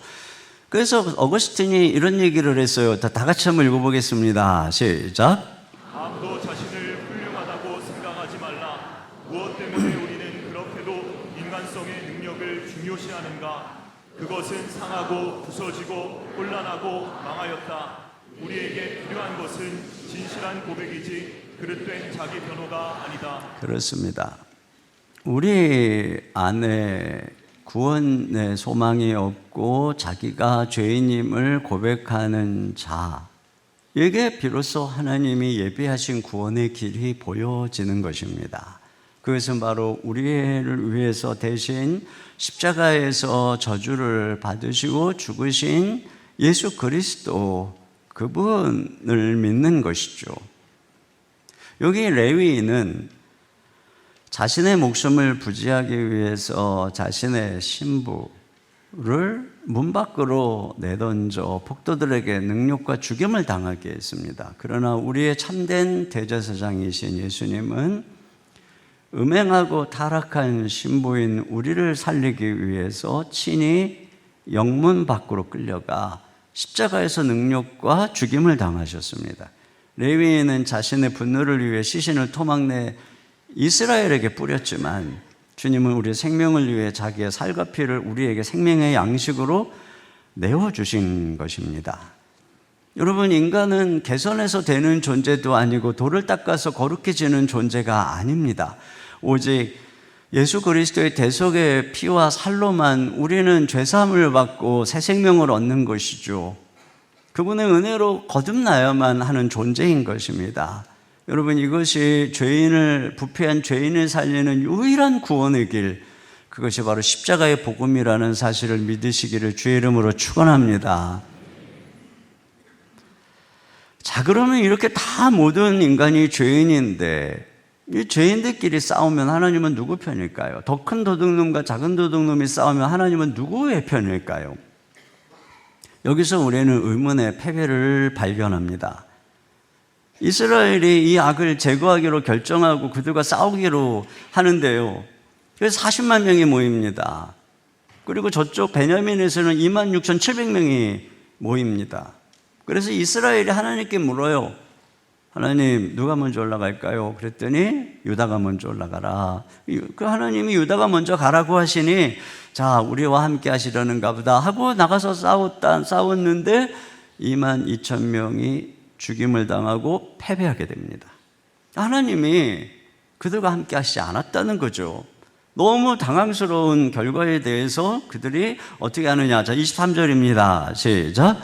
그래서 어거스틴이 이런 얘기를 했어요. 다 같이 한번 읽어보겠습니다. 시작. 아무도 자신을 훌륭하다고 생각하지 말라. 무엇 때문에 우리는 그렇게도 인간성의 능력을 중요시하는가? 그것은 상하고 부서지고 혼란하고 망하였다. 우리에게 필요한 것은 진실한 고백이지 그릇된 자기 변호가 아니다. 그렇습니다. 우리 안에 구원의 소망이 없고 자기가 죄인임을 고백하는 자에게 비로소 하나님이 예비하신 구원의 길이 보여지는 것입니다. 그것은 바로 우리를 위해서 대신 십자가에서 저주를 받으시고 죽으신 예수 그리스도, 그분을 믿는 것이죠. 여기 레위인은 자신의 목숨을 부지하기 위해서 자신의 신부를 문 밖으로 내던져 폭도들에게 능욕과 죽임을 당하게 했습니다. 그러나 우리의 참된 대제사장이신 예수님은 음행하고 타락한 신부인 우리를 살리기 위해서 친히 영문 밖으로 끌려가 십자가에서 능욕과 죽임을 당하셨습니다. 레위인은 자신의 분노를 위해 시신을 토막내 이스라엘에게 뿌렸지만 주님은 우리의 생명을 위해 자기의 살과 피를 우리에게 생명의 양식으로 내어주신 것입니다. 여러분, 인간은 개선해서 되는 존재도 아니고 돌을 닦아서 거룩해지는 존재가 아닙니다. 오직 예수 그리스도의 대속의 피와 살로만 우리는 죄사함을 받고 새 생명을 얻는 것이죠. 그분의 은혜로 거듭나야만 하는 존재인 것입니다. 여러분, 이것이 부패한 죄인을 살리는 유일한 구원의 길, 그것이 바로 십자가의 복음이라는 사실을 믿으시기를 주의 이름으로 축원합니다. 자, 그러면 이렇게 다 모든 인간이 죄인인데 이 죄인들끼리 싸우면 하나님은 누구 편일까요? 더 큰 도둑놈과 작은 도둑놈이 싸우면 하나님은 누구의 편일까요? 여기서 우리는 의문의 패배를 발견합니다. 이스라엘이 이 악을 제거하기로 결정하고 그들과 싸우기로 하는데요. 그래서 40만 명이 모입니다. 그리고 저쪽 베냐민에서는 26,700명이 모입니다. 그래서 이스라엘이 하나님께 물어요. 하나님, 누가 먼저 올라갈까요? 그랬더니 유다가 먼저 올라가라. 그 하나님이 유다가 먼저 가라고 하시니 자, 우리와 함께 하시려는가 보다 하고 나가서 싸웠는데 22,000명이 죽임을 당하고 패배하게 됩니다. 하나님이 그들과 함께 하시지 않았다는 거죠. 너무 당황스러운 결과에 대해서 그들이 어떻게 하느냐. 자, 23절입니다. 시작.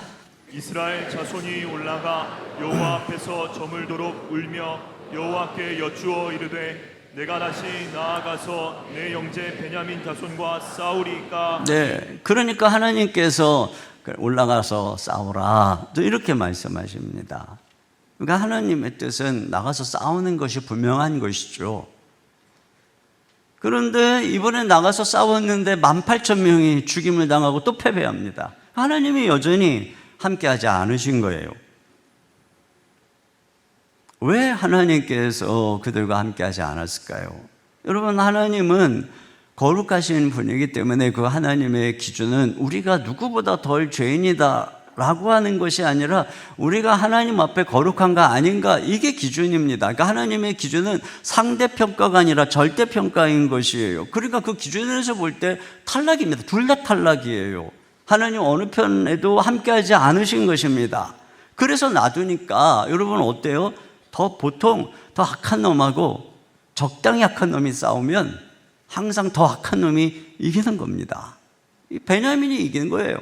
이스라엘 자손이 올라가 여호와 앞에서 저물도록 울며 여호와께 여쭈어 이르되 내가 다시 나아가서 내 형제 베냐민 자손과 싸우리까. 네, 그러니까 하나님께서 올라가서 싸우라 또 이렇게 말씀하십니다. 그러니까 하나님의 뜻은 나가서 싸우는 것이 분명한 것이죠. 그런데 이번에 나가서 싸웠는데 18,000명이 죽임을 당하고 또 패배합니다. 하나님이 여전히 함께하지 않으신 거예요. 왜 하나님께서 그들과 함께하지 않았을까요? 여러분, 하나님은 거룩하신 분이기 때문에 그 하나님의 기준은 우리가 누구보다 덜 죄인이다 라고 하는 것이 아니라 우리가 하나님 앞에 거룩한가 아닌가, 이게 기준입니다. 그러니까 하나님의 기준은 상대평가가 아니라 절대평가인 것이에요. 그러니까 그 기준에서 볼 때 탈락입니다. 둘 다 탈락이에요. 하나님 어느 편에도 함께하지 않으신 것입니다. 그래서 놔두니까 여러분 어때요? 보통 더 악한 놈하고 적당히 악한 놈이 싸우면 항상 더 악한 놈이 이기는 겁니다. 베냐민이 이기는 거예요.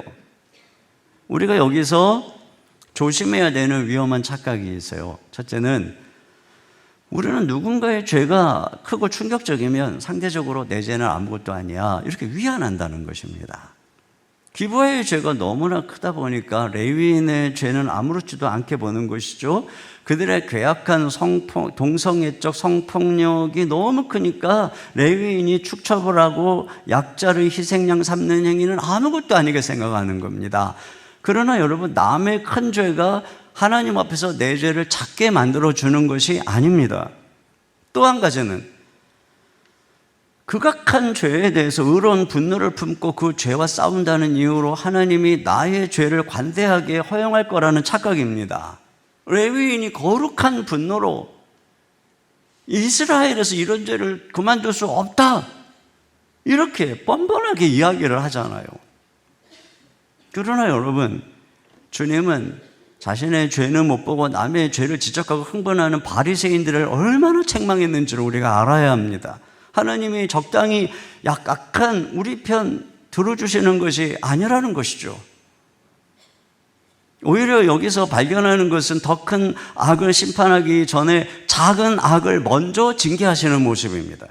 우리가 여기서 조심해야 되는 위험한 착각이 있어요. 첫째는 우리는 누군가의 죄가 크고 충격적이면 상대적으로 내 죄는 아무것도 아니야 이렇게 위안한다는 것입니다. 기브아의 죄가 너무나 크다 보니까 레위인의 죄는 아무렇지도 않게 보는 것이죠. 그들의 괴악한 동성애적 성폭력이 너무 크니까 레위인이 축첩을 하고 약자를 희생양 삼는 행위는 아무것도 아니게 생각하는 겁니다. 그러나 여러분, 남의 큰 죄가 하나님 앞에서 내 죄를 작게 만들어주는 것이 아닙니다. 또 한 가지는 극악한 죄에 대해서 의로운 분노를 품고 그 죄와 싸운다는 이유로 하나님이 나의 죄를 관대하게 허용할 거라는 착각입니다. 레위인이 거룩한 분노로 이스라엘에서 이런 죄를 그만둘 수 없다 이렇게 뻔뻔하게 이야기를 하잖아요. 그러나 여러분, 주님은 자신의 죄는 못 보고 남의 죄를 지적하고 흥분하는 바리새인들을 얼마나 책망했는지를 우리가 알아야 합니다. 하나님이 적당히 약한 우리 편 들어주시는 것이 아니라는 것이죠. 오히려 여기서 발견하는 것은 더 큰 악을 심판하기 전에 작은 악을 먼저 징계하시는 모습입니다.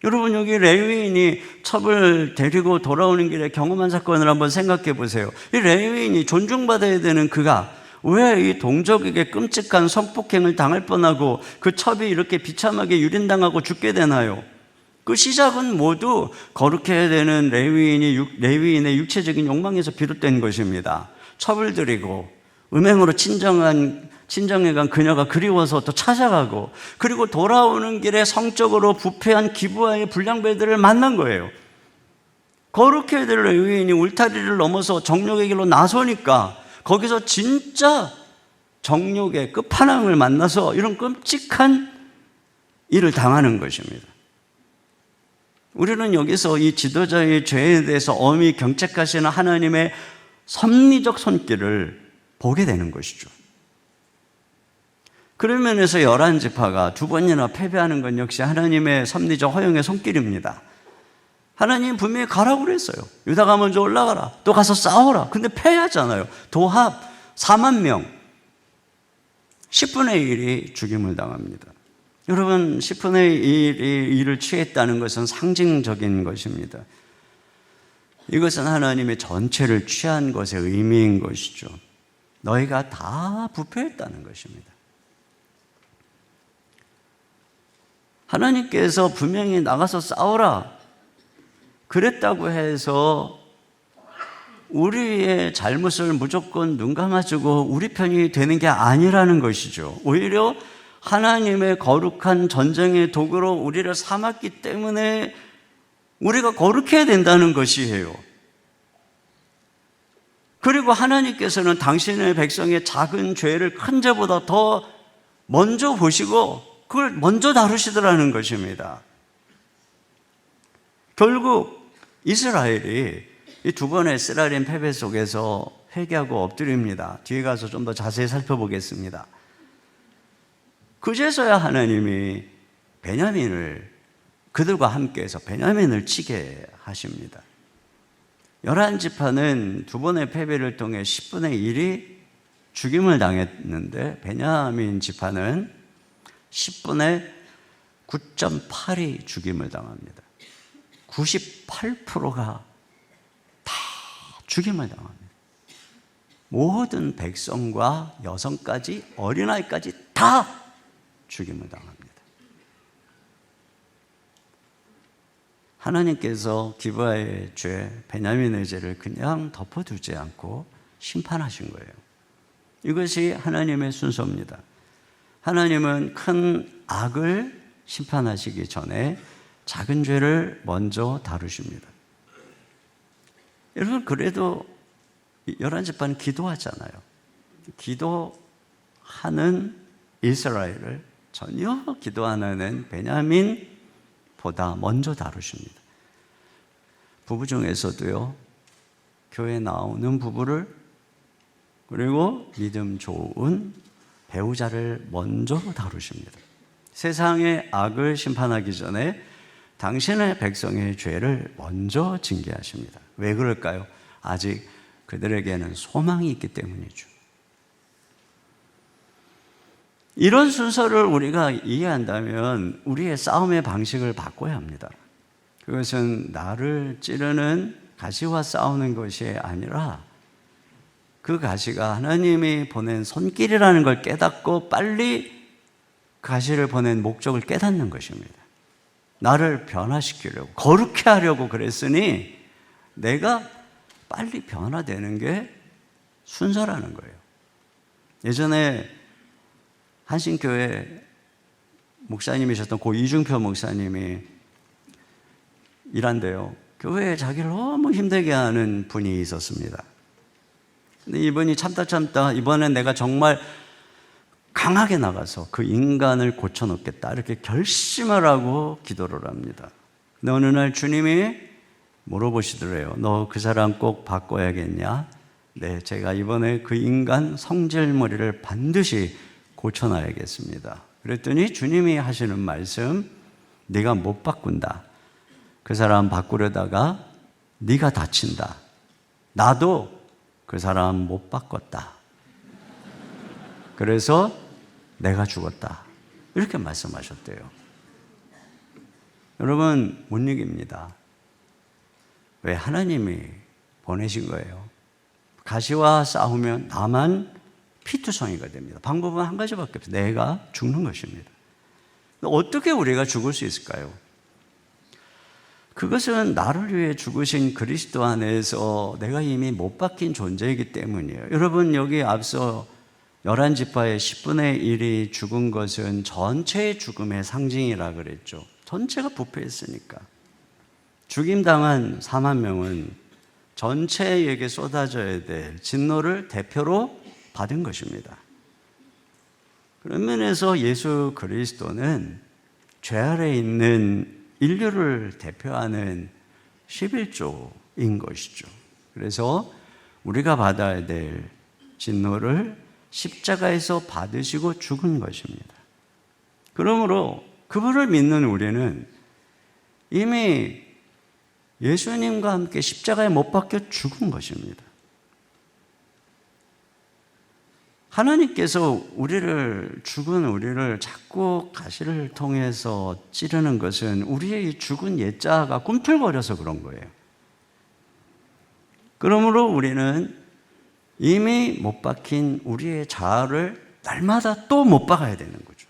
여러분, 여기 레위인이 첩을 데리고 돌아오는 길에 경험한 사건을 한번 생각해 보세요. 이 레위인이 존중받아야 되는 그가 왜 이 동족에게 끔찍한 성폭행을 당할 뻔하고 그 첩이 이렇게 비참하게 유린당하고 죽게 되나요? 그 시작은 모두 거룩해야 되는 레위인의 육체적인 욕망에서 비롯된 것입니다. 첩을 드리고 음행으로 친정해간 그녀가 그리워서 또 찾아가고, 그리고 돌아오는 길에 성적으로 부패한 기브아의 불량배들을 만난 거예요. 거룩해야 될 레위인이 울타리를 넘어서 정욕의 길로 나서니까 거기서 진짜 정욕의 끝판왕을 만나서 이런 끔찍한 일을 당하는 것입니다. 우리는 여기서 이 지도자의 죄에 대해서 엄히 경책하시는 하나님의 섭리적 손길을 보게 되는 것이죠. 그런 면에서 11지파가 2번이나 패배하는 건 역시 하나님의 섭리적 허용의 손길입니다. 하나님 분명히 가라고 그랬어요. 유다가 먼저 올라가라, 또 가서 싸워라. 근데 패하잖아요. 도합 4만 명, 10분의 1이 죽임을 당합니다. 여러분, 10분의 1이 일을 취했다는 것은 상징적인 것입니다. 이것은 하나님의 전체를 취한 것의 의미인 것이죠. 너희가 다 부패했다는 것입니다. 하나님께서 분명히 나가서 싸워라 그랬다고 해서 우리의 잘못을 무조건 눈 감아주고 우리 편이 되는 게 아니라는 것이죠. 오히려 하나님의 거룩한 전쟁의 도구로 우리를 삼았기 때문에 우리가 거룩해야 된다는 것이에요. 그리고 하나님께서는 당신의 백성의 작은 죄를 큰 죄보다 더 먼저 보시고 그걸 먼저 다루시더라는 것입니다. 결국 이스라엘이 이 2번의 스라림 패배 속에서 회개하고 엎드립니다. 뒤에 가서 좀 더 자세히 살펴보겠습니다. 그제서야 하나님이 그들과 함께해서 베냐민을 치게 하십니다. 11지파는 2번의 패배를 통해 10분의 1이 죽임을 당했는데 베냐민 지파는 10분의 9.8이 죽임을 당합니다. 98%가 다 죽임을 당합니다. 모든 백성과 여성까지 어린아이까지 다 죽임을 당합니다. 하나님께서 기브아의 죄, 베냐민의 죄를 그냥 덮어두지 않고 심판하신 거예요. 이것이 하나님의 순서입니다. 하나님은 큰 악을 심판하시기 전에 작은 죄를 먼저 다루십니다. 여러분, 그래도 11지파는 기도하잖아요. 기도하는 이스라엘을 전혀 기도 안 하는 베냐민보다 먼저 다루십니다. 부부 중에서도요, 교회 나오는 부부를, 그리고 믿음 좋은 배우자를 먼저 다루십니다. 세상의 악을 심판하기 전에 당신의 백성의 죄를 먼저 징계하십니다. 왜 그럴까요? 아직 그들에게는 소망이 있기 때문이죠. 이런 순서를 우리가 이해한다면 우리의 싸움의 방식을 바꿔야 합니다. 그것은 나를 찌르는 가시와 싸우는 것이 아니라 그 가시가 하나님이 보낸 손길이라는 걸 깨닫고 빨리 가시를 보낸 목적을 깨닫는 것입니다. 나를 변화시키려고, 거룩해 하려고 그랬으니 내가 빨리 변화되는 게 순서라는 거예요. 예전에 한신교회 목사님이셨던 고 이중표 목사님이 일한대요. 교회에 자기를 너무 힘들게 하는 분이 있었습니다. 근데 이분이 참다 이번엔 내가 정말 강하게 나가서 그 인간을 고쳐놓겠다, 이렇게 결심을 하고 기도를 합니다. 근데 어느 날 주님이 물어보시더래요. 너 그 사람 꼭 바꿔야겠냐? 네, 제가 이번에 그 인간 성질머리를 반드시 고쳐놔야겠습니다. 그랬더니 주님이 하시는 말씀, 네가 못 바꾼다. 그 사람 바꾸려다가 네가 다친다. 나도 그 사람 못 바꿨다. 그래서 내가 죽었다. 이렇게 말씀하셨대요. 여러분, 못 이깁니다. 왜? 하나님이 보내신 거예요. 가시와 싸우면 나만 피투성이가 됩니다. 방법은 한 가지밖에 없어요. 내가 죽는 것입니다. 어떻게 우리가 죽을 수 있을까요? 그것은 나를 위해 죽으신 그리스도 안에서 내가 이미 못 박힌 존재이기 때문이에요. 여러분, 여기 앞서 11지파의 10분의 1이 죽은 것은 전체의 죽음의 상징이라 그랬죠. 전체가 부패했으니까. 죽임당한 4만 명은 전체에게 쏟아져야 될 진노를 대표로 받은 것입니다. 그런 면에서 예수 그리스도는 죄 아래 있는 인류를 대표하는 11조인 것이죠. 그래서 우리가 받아야 될 진노를 십자가에서 받으시고 죽은 것입니다. 그러므로 그분을 믿는 우리는 이미 예수님과 함께 십자가에 못 박혀 죽은 것입니다. 하나님께서 죽은 우리를 자꾸 가시를 통해서 찌르는 것은 우리의 죽은 옛자가 꿈틀거려서 그런 거예요. 그러므로 우리는 이미 못 박힌 우리의 자아를 날마다 또 못 박아야 되는 거죠.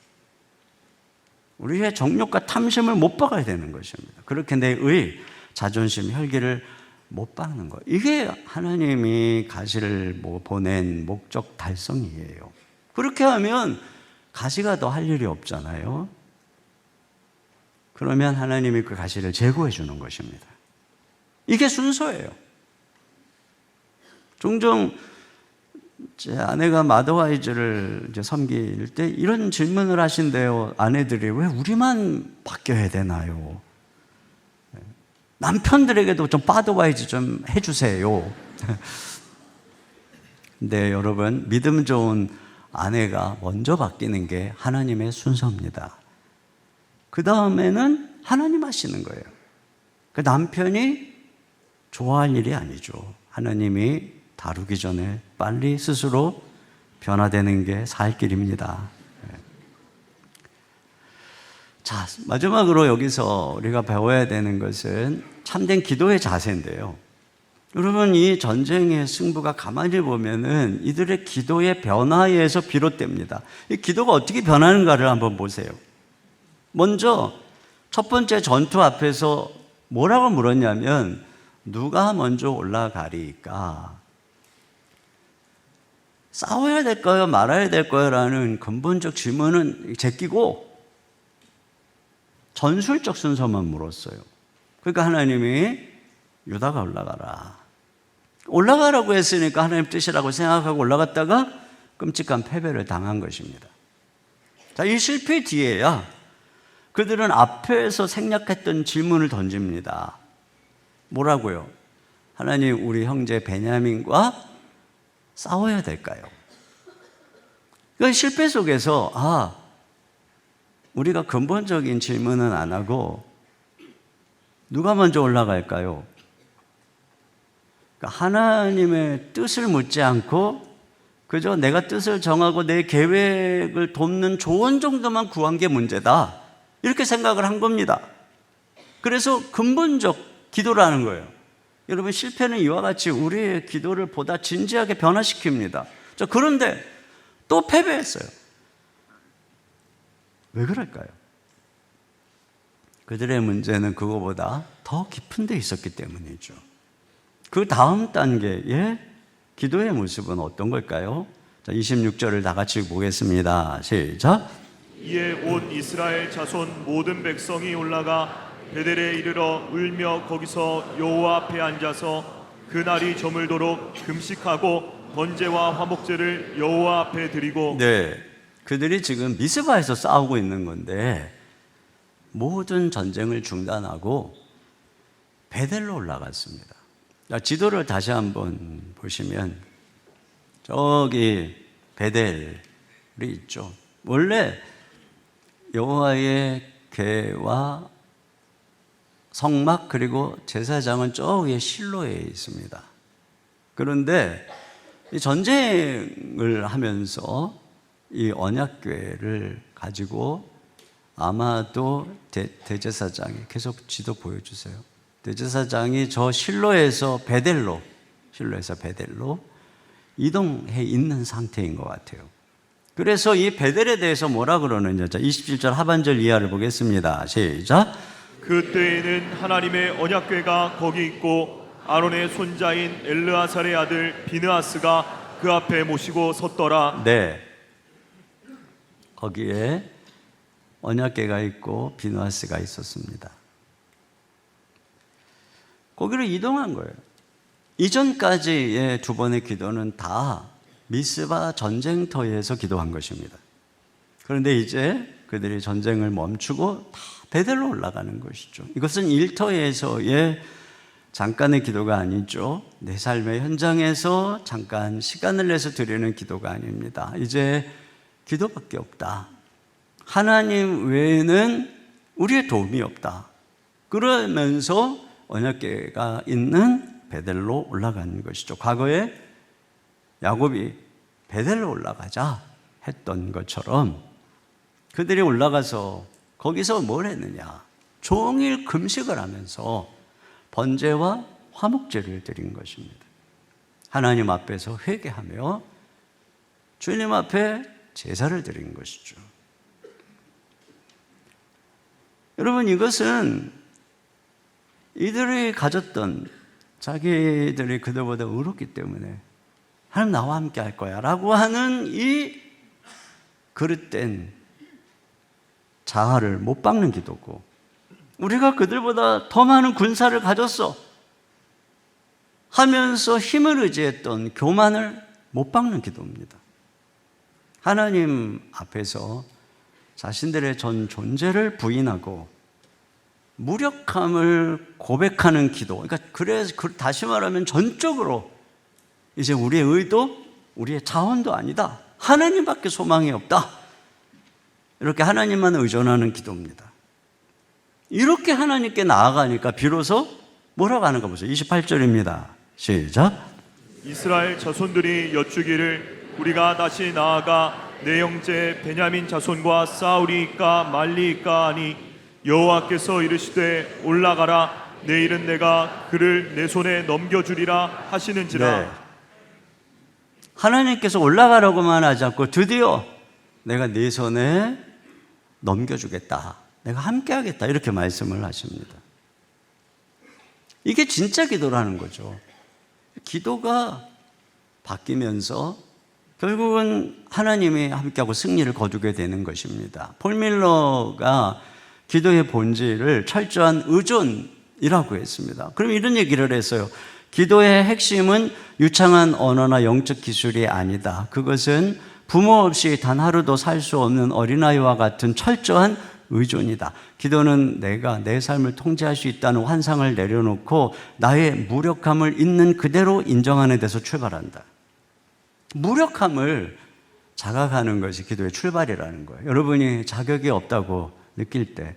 우리의 정욕과 탐심을 못 박아야 되는 것입니다. 그렇게 내 의, 자존심, 혈기를 못 박는 것. 이게 하나님이 가시를 보낸 목적 달성이에요. 그렇게 하면 가시가 더 할 일이 없잖아요. 그러면 하나님이 그 가시를 제거해 주는 것입니다. 이게 순서예요. 종종 제 아내가 마더와이즈를 섬길 때 이런 질문을 하신대요. 아내들이 왜 우리만 바뀌어야 되나요? 남편들에게도 좀 마더와이즈 좀 해주세요. 근데 여러분, 믿음 좋은 아내가 먼저 바뀌는 게 하나님의 순서입니다. 그 다음에는 하나님 하시는 거예요. 그 남편이 좋아할 일이 아니죠. 하나님이 다루기 전에 빨리 스스로 변화되는 게 살 길입니다. 자, 마지막으로 여기서 우리가 배워야 되는 것은 참된 기도의 자세인데요. 여러분, 이 전쟁의 승부가 가만히 보면은 이들의 기도의 변화에서 비롯됩니다. 이 기도가 어떻게 변하는가를 한번 보세요. 먼저 첫 번째 전투 앞에서 뭐라고 물었냐면 누가 먼저 올라가리까? 싸워야 될까요? 말아야 될까요? 라는 근본적 질문은 제끼고 전술적 순서만 물었어요. 그러니까 하나님이 유다가 올라가라고 했으니까 하나님 뜻이라고 생각하고 올라갔다가 끔찍한 패배를 당한 것입니다. 자, 이 실패 뒤에야 그들은 앞에서 생략했던 질문을 던집니다. 뭐라고요? 하나님, 우리 형제 베냐민과 싸워야 될까요? 그 실패 속에서 우리가 근본적인 질문은 안 하고 누가 먼저 올라갈까요? 그러니까 하나님의 뜻을 묻지 않고 그저 내가 뜻을 정하고 내 계획을 돕는 조언 정도만 구한 게 문제다, 이렇게 생각을 한 겁니다. 그래서 근본적 기도라는 거예요. 여러분, 실패는 이와 같이 우리의 기도를 보다 진지하게 변화시킵니다. 자, 그런데 또 패배했어요. 왜 그럴까요? 그들의 문제는 그거보다 더 깊은 데 있었기 때문이죠. 그 다음 단계의 기도의 모습은 어떤 걸까요? 자, 26절을 다 같이 보겠습니다. 시작. 이에 온 이스라엘 자손 모든 백성이 올라가 베델에 이르러 울며 거기서 여호와 앞에 앉아서 그날이 저물도록 금식하고 번제와 화목제를 여호와 앞에 드리고. 네, 그들이 지금 미스바에서 싸우고 있는 건데 모든 전쟁을 중단하고 베델로 올라갔습니다. 자, 지도를 다시 한번 보시면 저기 베델이 있죠. 원래 여호와의 궤와 성막 그리고 제사장은 저 위에 실로에 있습니다. 그런데 이 전쟁을 하면서 이 언약궤를 가지고 아마도 대제사장이 계속 지도 보여주세요. 대제사장이 저 실로에서 베델로 이동해 있는 상태인 것 같아요. 그래서 이 베델에 대해서 뭐라 그러느냐. 자, 27절 하반절 이하를 보겠습니다. 시작. 그때에는 하나님의 언약궤가 거기 있고 아론의 손자인 엘르아살의 아들 비느하스가 그 앞에 모시고 섰더라. 네, 거기에 언약궤가 있고 비느하스가 있었습니다. 거기로 이동한 거예요. 이전까지의 두 번의 기도는 다 미스바 전쟁터에서 기도한 것입니다. 그런데 이제 그들이 전쟁을 멈추고 다 베델로 올라가는 것이죠. 이것은 일터에서의 잠깐의 기도가 아니죠. 내 삶의 현장에서 잠깐 시간을 내서 드리는 기도가 아닙니다. 이제 기도밖에 없다. 하나님 외에는 우리의 도움이 없다. 그러면서 언약궤가 있는 베델로 올라가는 것이죠. 과거에 야곱이 베델로 올라가자 했던 것처럼 그들이 올라가서 거기서 뭘 했느냐? 종일 금식을 하면서 번제와 화목제를 드린 것입니다. 하나님 앞에서 회개하며 주님 앞에 제사를 드린 것이죠. 여러분, 이것은 이들이 가졌던, 자기들이 그들보다 의롭기 때문에 하나님 나와 함께 할 거야 라고 하는 이 그릇된 자아를 못 박는 기도고, 우리가 그들보다 더 많은 군사를 가졌어 하면서 힘을 의지했던 교만을 못 박는 기도입니다. 하나님 앞에서 자신들의 전 존재를 부인하고 무력함을 고백하는 기도. 그러니까 그래서 다시 말하면 전적으로 이제 우리의 의도, 우리의 자원도 아니다. 하나님밖에 소망이 없다. 이렇게 하나님만 의존하는 기도입니다. 이렇게 하나님께 나아가니까 비로소 뭐라고 하는가 보세요. 28절입니다. 시작. 이스라엘 자손들이 여쭈기를 우리가 다시 나아가 내 형제 베냐민 자손과 싸우리이까 말리이까 하니 여호와께서 이르시되 올라가라 내일은 내가 그를 내 손에 넘겨주리라 하시는지라. 네. 하나님께서 올라가라고만 하지 않고 드디어 내가 네 손에 넘겨주겠다, 내가 함께하겠다, 이렇게 말씀을 하십니다. 이게 진짜 기도라는 거죠. 기도가 바뀌면서 결국은 하나님이 함께하고 승리를 거두게 되는 것입니다. 폴 밀러가 기도의 본질을 철저한 의존이라고 했습니다. 그럼 이런 얘기를 했어요. 기도의 핵심은 유창한 언어나 영적 기술이 아니다. 그것은 부모 없이 단 하루도 살 수 없는 어린아이와 같은 철저한 의존이다. 기도는 내가 내 삶을 통제할 수 있다는 환상을 내려놓고 나의 무력함을 있는 그대로 인정하는 데서 출발한다. 무력함을 자각하는 것이 기도의 출발이라는 거예요. 여러분이 자격이 없다고 느낄 때,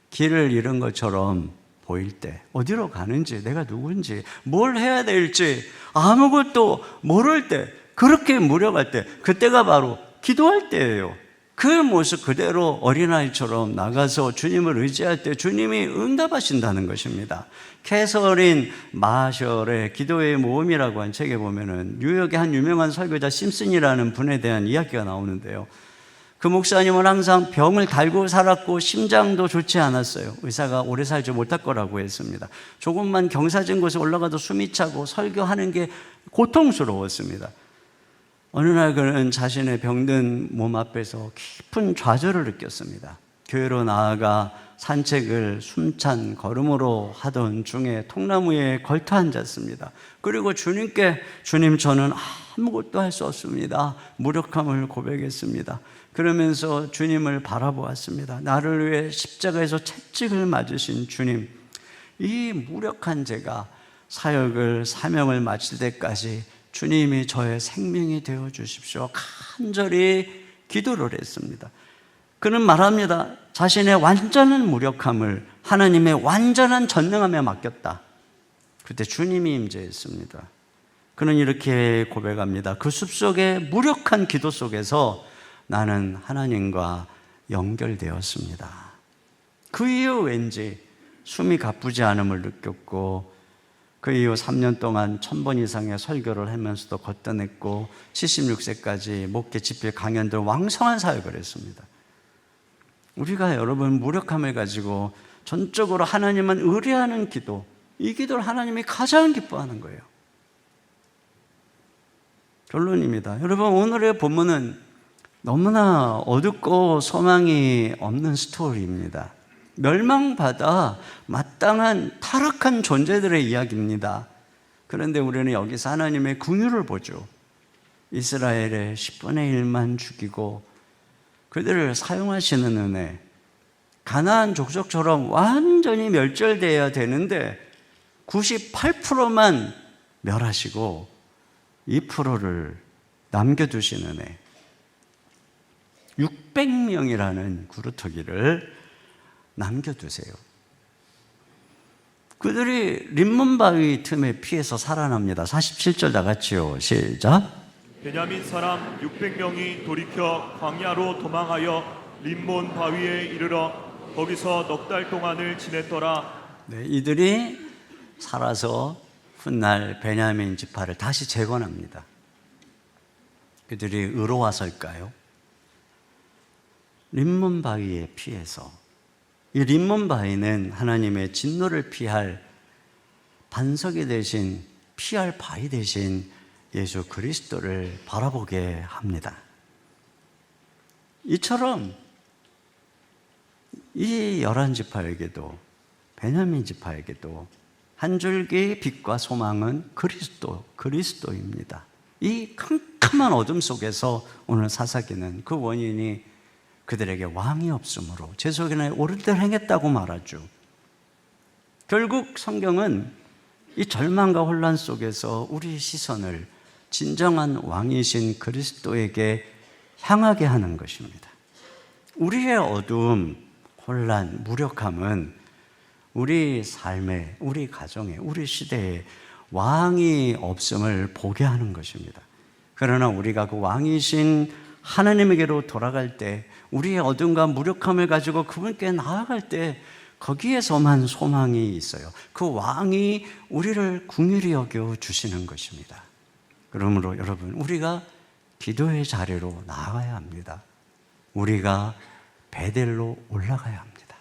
길을 잃은 것처럼 보일 때, 어디로 가는지, 내가 누군지, 뭘 해야 될지 아무것도 모를 때, 그렇게 무력할 때, 그때가 바로 기도할 때예요. 그 모습 그대로 어린아이처럼 나가서 주님을 의지할 때 주님이 응답하신다는 것입니다. 캐서린 마셜의 기도의 모험이라고 한 책에 보면은 뉴욕의 한 유명한 설교자 심슨이라는 분에 대한 이야기가 나오는데요. 그 목사님은 항상 병을 달고 살았고 심장도 좋지 않았어요. 의사가 오래 살지 못할 거라고 했습니다. 조금만 경사진 곳에 올라가도 숨이 차고 설교하는 게 고통스러웠습니다. 어느 날 그는 자신의 병든 몸 앞에서 깊은 좌절을 느꼈습니다. 교회로 나아가 산책을 숨찬 걸음으로 하던 중에 통나무에 걸터 앉았습니다. 그리고 주님께, 주님, 저는 아무것도 할 수 없습니다. 무력함을 고백했습니다. 그러면서 주님을 바라보았습니다. 나를 위해 십자가에서 채찍을 맞으신 주님, 이 무력한 제가 사역을, 사명을 마칠 때까지 주님이 저의 생명이 되어 주십시오. 간절히 기도를 했습니다. 그는 말합니다. 자신의 완전한 무력함을 하나님의 완전한 전능함에 맡겼다. 그때 주님이 임재했습니다. 그는 이렇게 고백합니다. 그 숲속의 무력한 기도 속에서 나는 하나님과 연결되었습니다. 그 이후 왠지 숨이 가쁘지 않음을 느꼈고, 그 이후 3년 동안 1000번 이상의 설교를 하면서도 걷어냈고 76세까지 목회 집회 강연들 왕성한 사역을 했습니다. 우리가 여러분 무력함을 가지고 전적으로 하나님만 의뢰하는 기도, 이 기도를 하나님이 가장 기뻐하는 거예요. 결론입니다. 여러분, 오늘의 본문은 너무나 어둡고 소망이 없는 스토리입니다. 멸망받아 마땅한 타락한 존재들의 이야기입니다. 그런데 우리는 여기서 하나님의 긍휼을 보죠. 이스라엘의 10분의 1만 죽이고 그들을 사용하시는 은혜, 가나안 족속처럼 완전히 멸절되어야 되는데 98%만 멸하시고 2%를 남겨두신 은혜, 600명이라는 구루터기를 남겨두세요. 그들이 림몬바위 틈에 피해서 살아납니다. 47절 다 같이요. 시작. 베냐민 사람 600명이 돌이켜 광야로 도망하여 림몬 바위에 이르러 거기서 넉 달 동안을 지냈더라. 네, 이들이 살아서 훗날 베냐민 지파를 다시 재건합니다. 그들이 의로와서일까요? 림몬 바위에 피해서. 이 림몬 바위는 하나님의 진노를 피할 반석이 되신, 피할 바위 되신 예수 그리스도를 바라보게 합니다. 이처럼 이 11지파에게도, 베냐민 지파에게도 한 줄기 빛과 소망은 그리스도입니다. 이 캄캄한 어둠 속에서 오늘 사사기는 그 원인이 그들에게 왕이 없으므로 제 속에는 옳은 대로 행했다고 말하죠. 결국 성경은 이 절망과 혼란 속에서 우리 시선을 진정한 왕이신 그리스도에게 향하게 하는 것입니다. 우리의 어두움, 혼란, 무력함은 우리 삶에, 우리 가정에, 우리 시대에 왕이 없음을 보게 하는 것입니다. 그러나 우리가 그 왕이신 하나님에게로 돌아갈 때, 우리의 어둠과 무력함을 가지고 그분께 나아갈 때 거기에서만 소망이 있어요. 그 왕이 우리를 긍휼히 여겨 주시는 것입니다. 그러므로 여러분, 우리가 기도의 자리로 나아가야 합니다. 우리가 베델로 올라가야 합니다.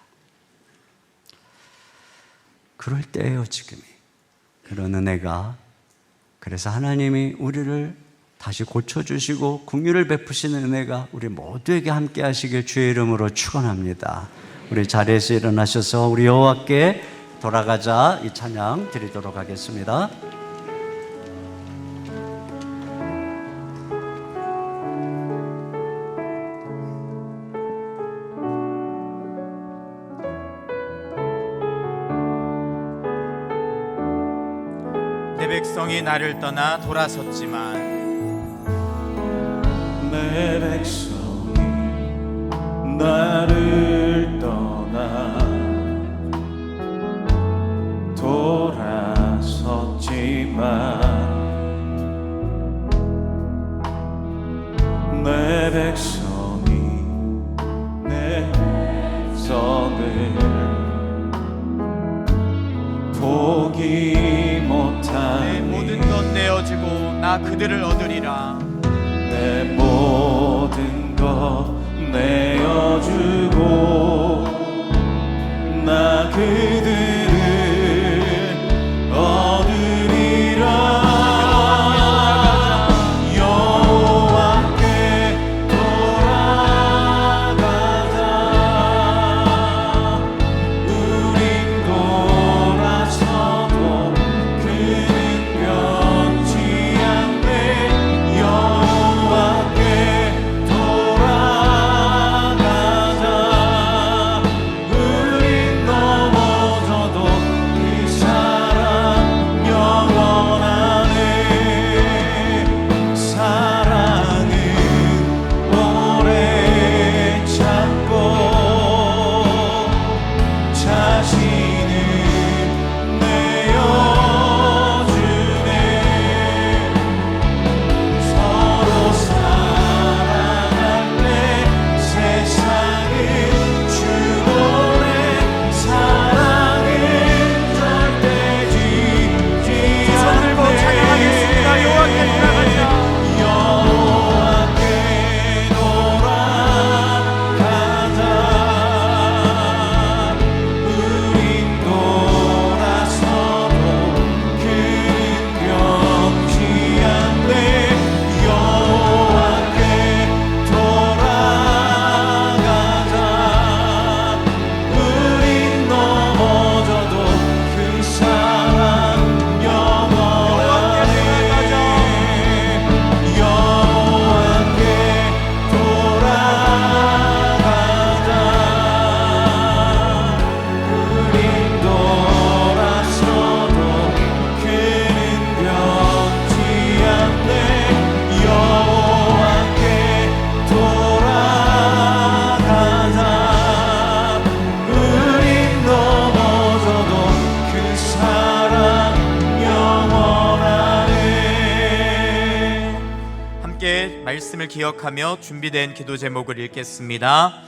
그럴 때예요, 지금이. 그런 은혜가, 그래서 하나님이 우리를 다시 고쳐주시고 긍휼을 베푸시는 은혜가 우리 모두에게 함께 하시길 주의 이름으로 축원합니다. 우리 자리에서 일어나셔서 우리 여호와께 돌아가자 이 찬양 드리도록 하겠습니다. 내 백성이 나를 떠나 돌아섰지만 내 백성이 나를 떠나 돌아섰지만 내 백성이 내 백성을 포기 못하니 내 모든 것 내어주고 나 그들을 얻으리라. 내 모든 것 내어주고 나 그들을 얻으리라. 여호와께 돌아가자. 우린 돌아서도 그는 변치 않네. 여호와께 돌아가자. 우린 넘어져도 그 사랑 영원하네. 사랑은 오래 참고 자신을 내어주네. 서로 사랑할래. 세상은 주보네. 사랑은 절대 지지 않네. 찬양하겠습니다. 여호와께 돌아가자. 여호와께 돌아가자. 우린 돌아서도 그는 변치 않네. 여호와께 돌아가자. 우린 넘어져도 그 사랑 영원하네. 여호와께 돌아가자. 우린 돌아서도 그는 변치 않네. 여호와께 돌아가자. 우린 넘어져도 그 사랑 영원하네. 함께 말씀을 기억하며 준비된 기도 제목을 읽겠습니다.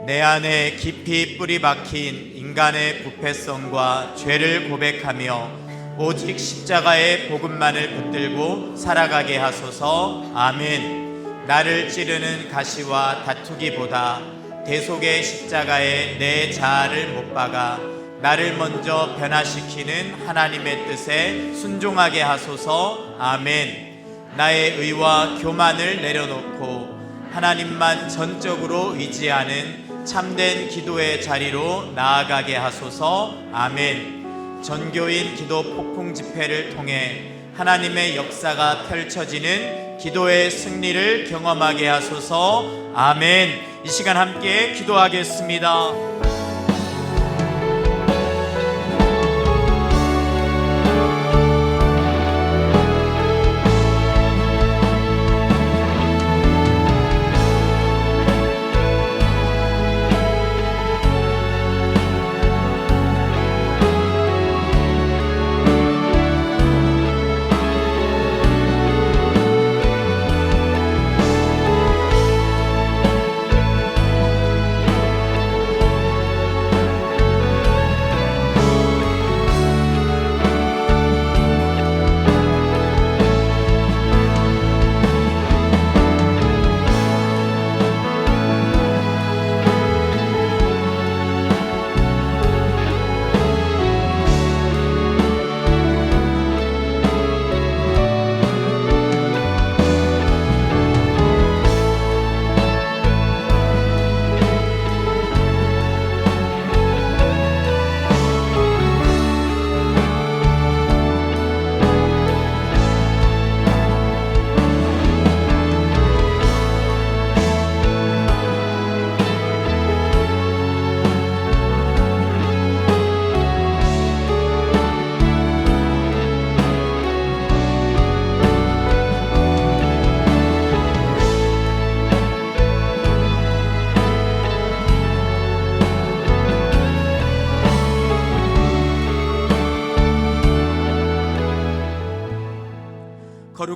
내 안에 깊이 뿌리 박힌 인간의 부패성과 죄를 고백하며 오직 십자가의 복음만을 붙들고 살아가게 하소서. 아멘. 나를 찌르는 가시와 다투기보다 대속의 십자가에 내 자아를 못 박아 나를 먼저 변화시키는 하나님의 뜻에 순종하게 하소서. 아멘. 나의 의와 교만을 내려놓고 하나님만 전적으로 의지하는 참된 기도의 자리로 나아가게 하소서. 아멘. 전교인 기도 폭풍 집회를 통해 하나님의 역사가 펼쳐지는 기도의 승리를 경험하게 하소서. 아멘. 이 시간 함께 기도하겠습니다.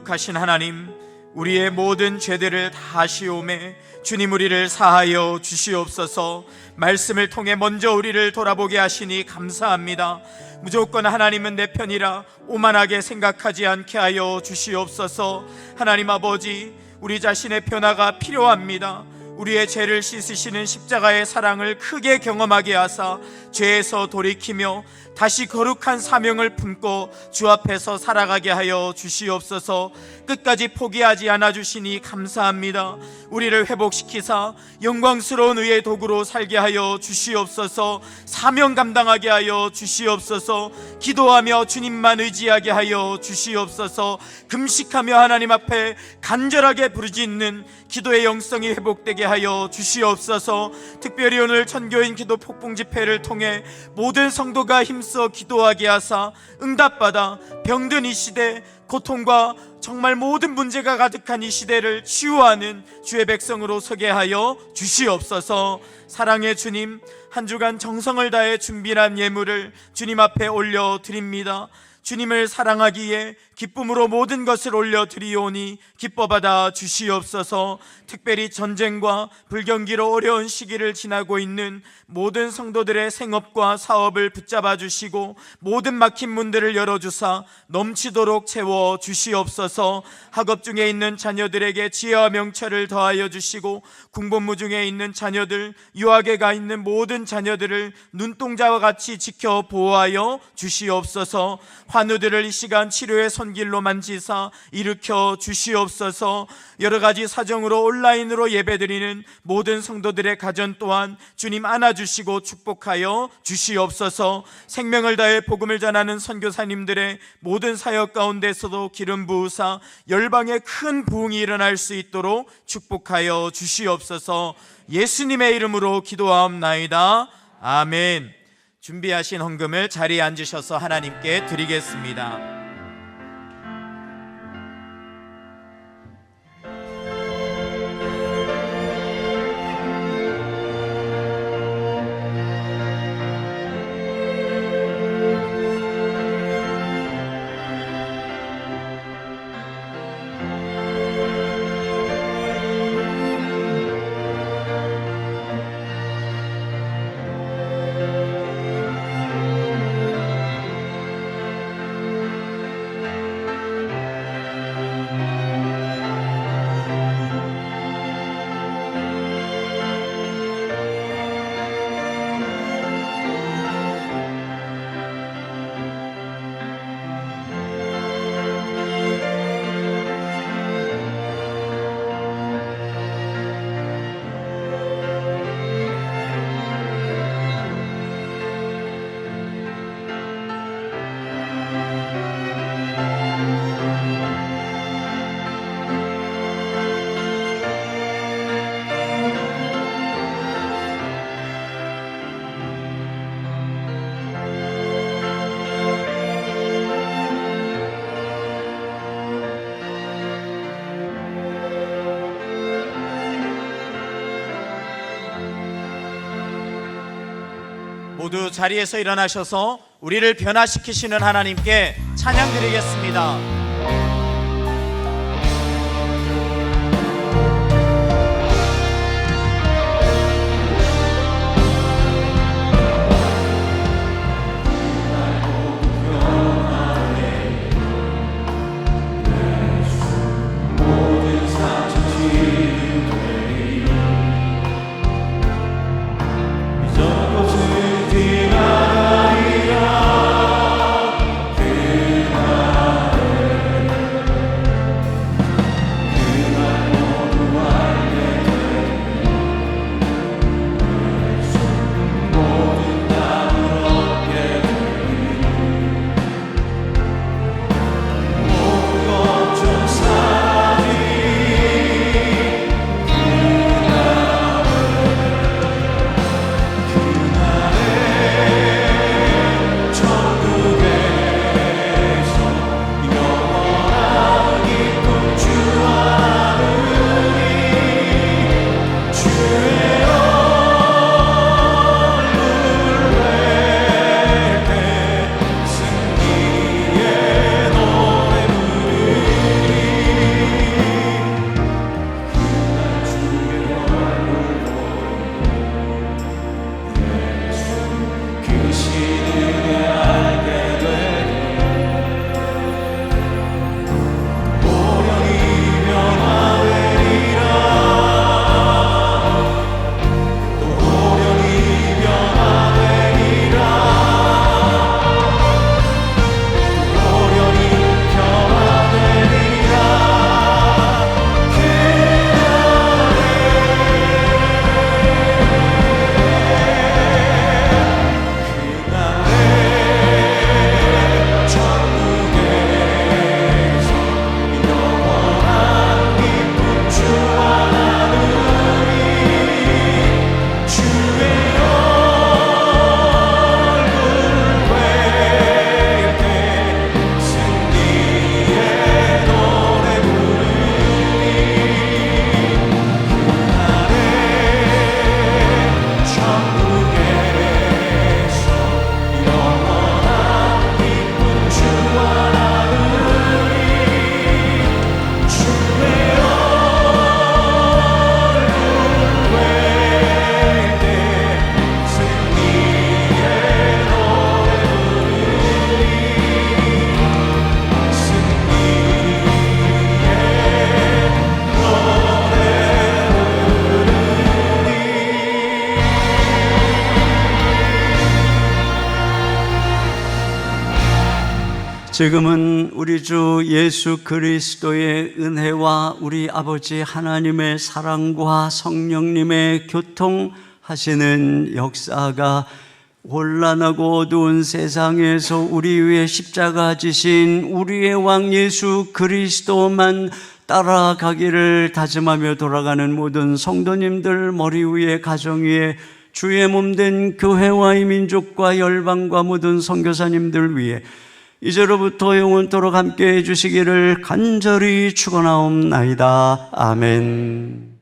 거룩하신 하나님, 우리의 모든 죄들을 다 시오매 주님 우리를 사하여 주시옵소서. 말씀을 통해 먼저 우리를 돌아보게 하시니 감사합니다. 무조건 하나님은 내 편이라 오만하게 생각하지 않게 하여 주시옵소서. 하나님 아버지, 우리 자신의 변화가 필요합니다. 우리의 죄를 씻으시는 십자가의 사랑을 크게 경험하게 하사 죄에서 돌이키며 다시 거룩한 사명을 품고 주 앞에서 살아가게 하여 주시옵소서. 끝까지 포기하지 않아 주시니 감사합니다. 우리를 회복시키사 영광스러운 의의 도구로 살게 하여 주시옵소서. 사명 감당하게 하여 주시옵소서. 기도하며 주님만 의지하게 하여 주시옵소서. 금식하며 하나님 앞에 간절하게 부르짖는 기도의 영성이 회복되게 하여 주시옵소서. 특별히 오늘 천교인 기도 폭풍 집회를 통해 모든 성도가 힘써 기도하게 하사 응답받아 병든 이 시대, 고통과 정말 모든 문제가 가득한 이 시대를 치유하는 주의 백성으로 서게 하여 주시옵소서. 사랑의 주님, 한 주간 정성을 다해 준비한 예물을 주님 앞에 올려드립니다. 주님을 사랑하기에 기쁨으로 모든 것을 올려드리오니 기뻐받아 주시옵소서. 특별히 전쟁과 불경기로 어려운 시기를 지나고 있는 모든 성도들의 생업과 사업을 붙잡아 주시고 모든 막힌 문들을 열어주사 넘치도록 채워 주시옵소서. 학업 중에 있는 자녀들에게 지혜와 명철을 더하여 주시고 군복무 중에 있는 자녀들, 유학에 가 있는 모든 자녀들을 눈동자와 같이 지켜 보호하여 주시옵소서. 환우들을 이 시간 치료의 손길로 만지사 일으켜 주시옵소서. 여러가지 사정으로 온라인으로 예배드리는 모든 성도들의 가정 또한 주님 안아주시고 축복하여 주시옵소서. 생명을 다해 복음을 전하는 선교사님들의 모든 사역 가운데서도 기름 부으사 열방에 큰 부흥이 일어날 수 있도록 축복하여 주시옵소서. 예수님의 이름으로 기도하옵나이다. 아멘. 준비하신 헌금을 자리에 앉으셔서 하나님께 드리겠습니다. 모두 자리에서 일어나셔서 우리를 변화시키시는 하나님께 찬양 드리겠습니다. 지나가리라 그 날을 지금은 우리 주 예수 그리스도의 은혜와 우리 아버지 하나님의 사랑과 성령님의 교통하시는 역사가 혼란하고 어두운 세상에서 우리 위에 십자가 지신 우리의 왕 예수 그리스도만 따라가기를 다짐하며 돌아가는 모든 성도님들 머리 위에 가정 위에 주의 몸된 교회와 이 민족과 열방과 모든 선교사님들 위해 이제로부터 영원토록 함께해 주시기를 간절히 축원하옵나이다. 아멘.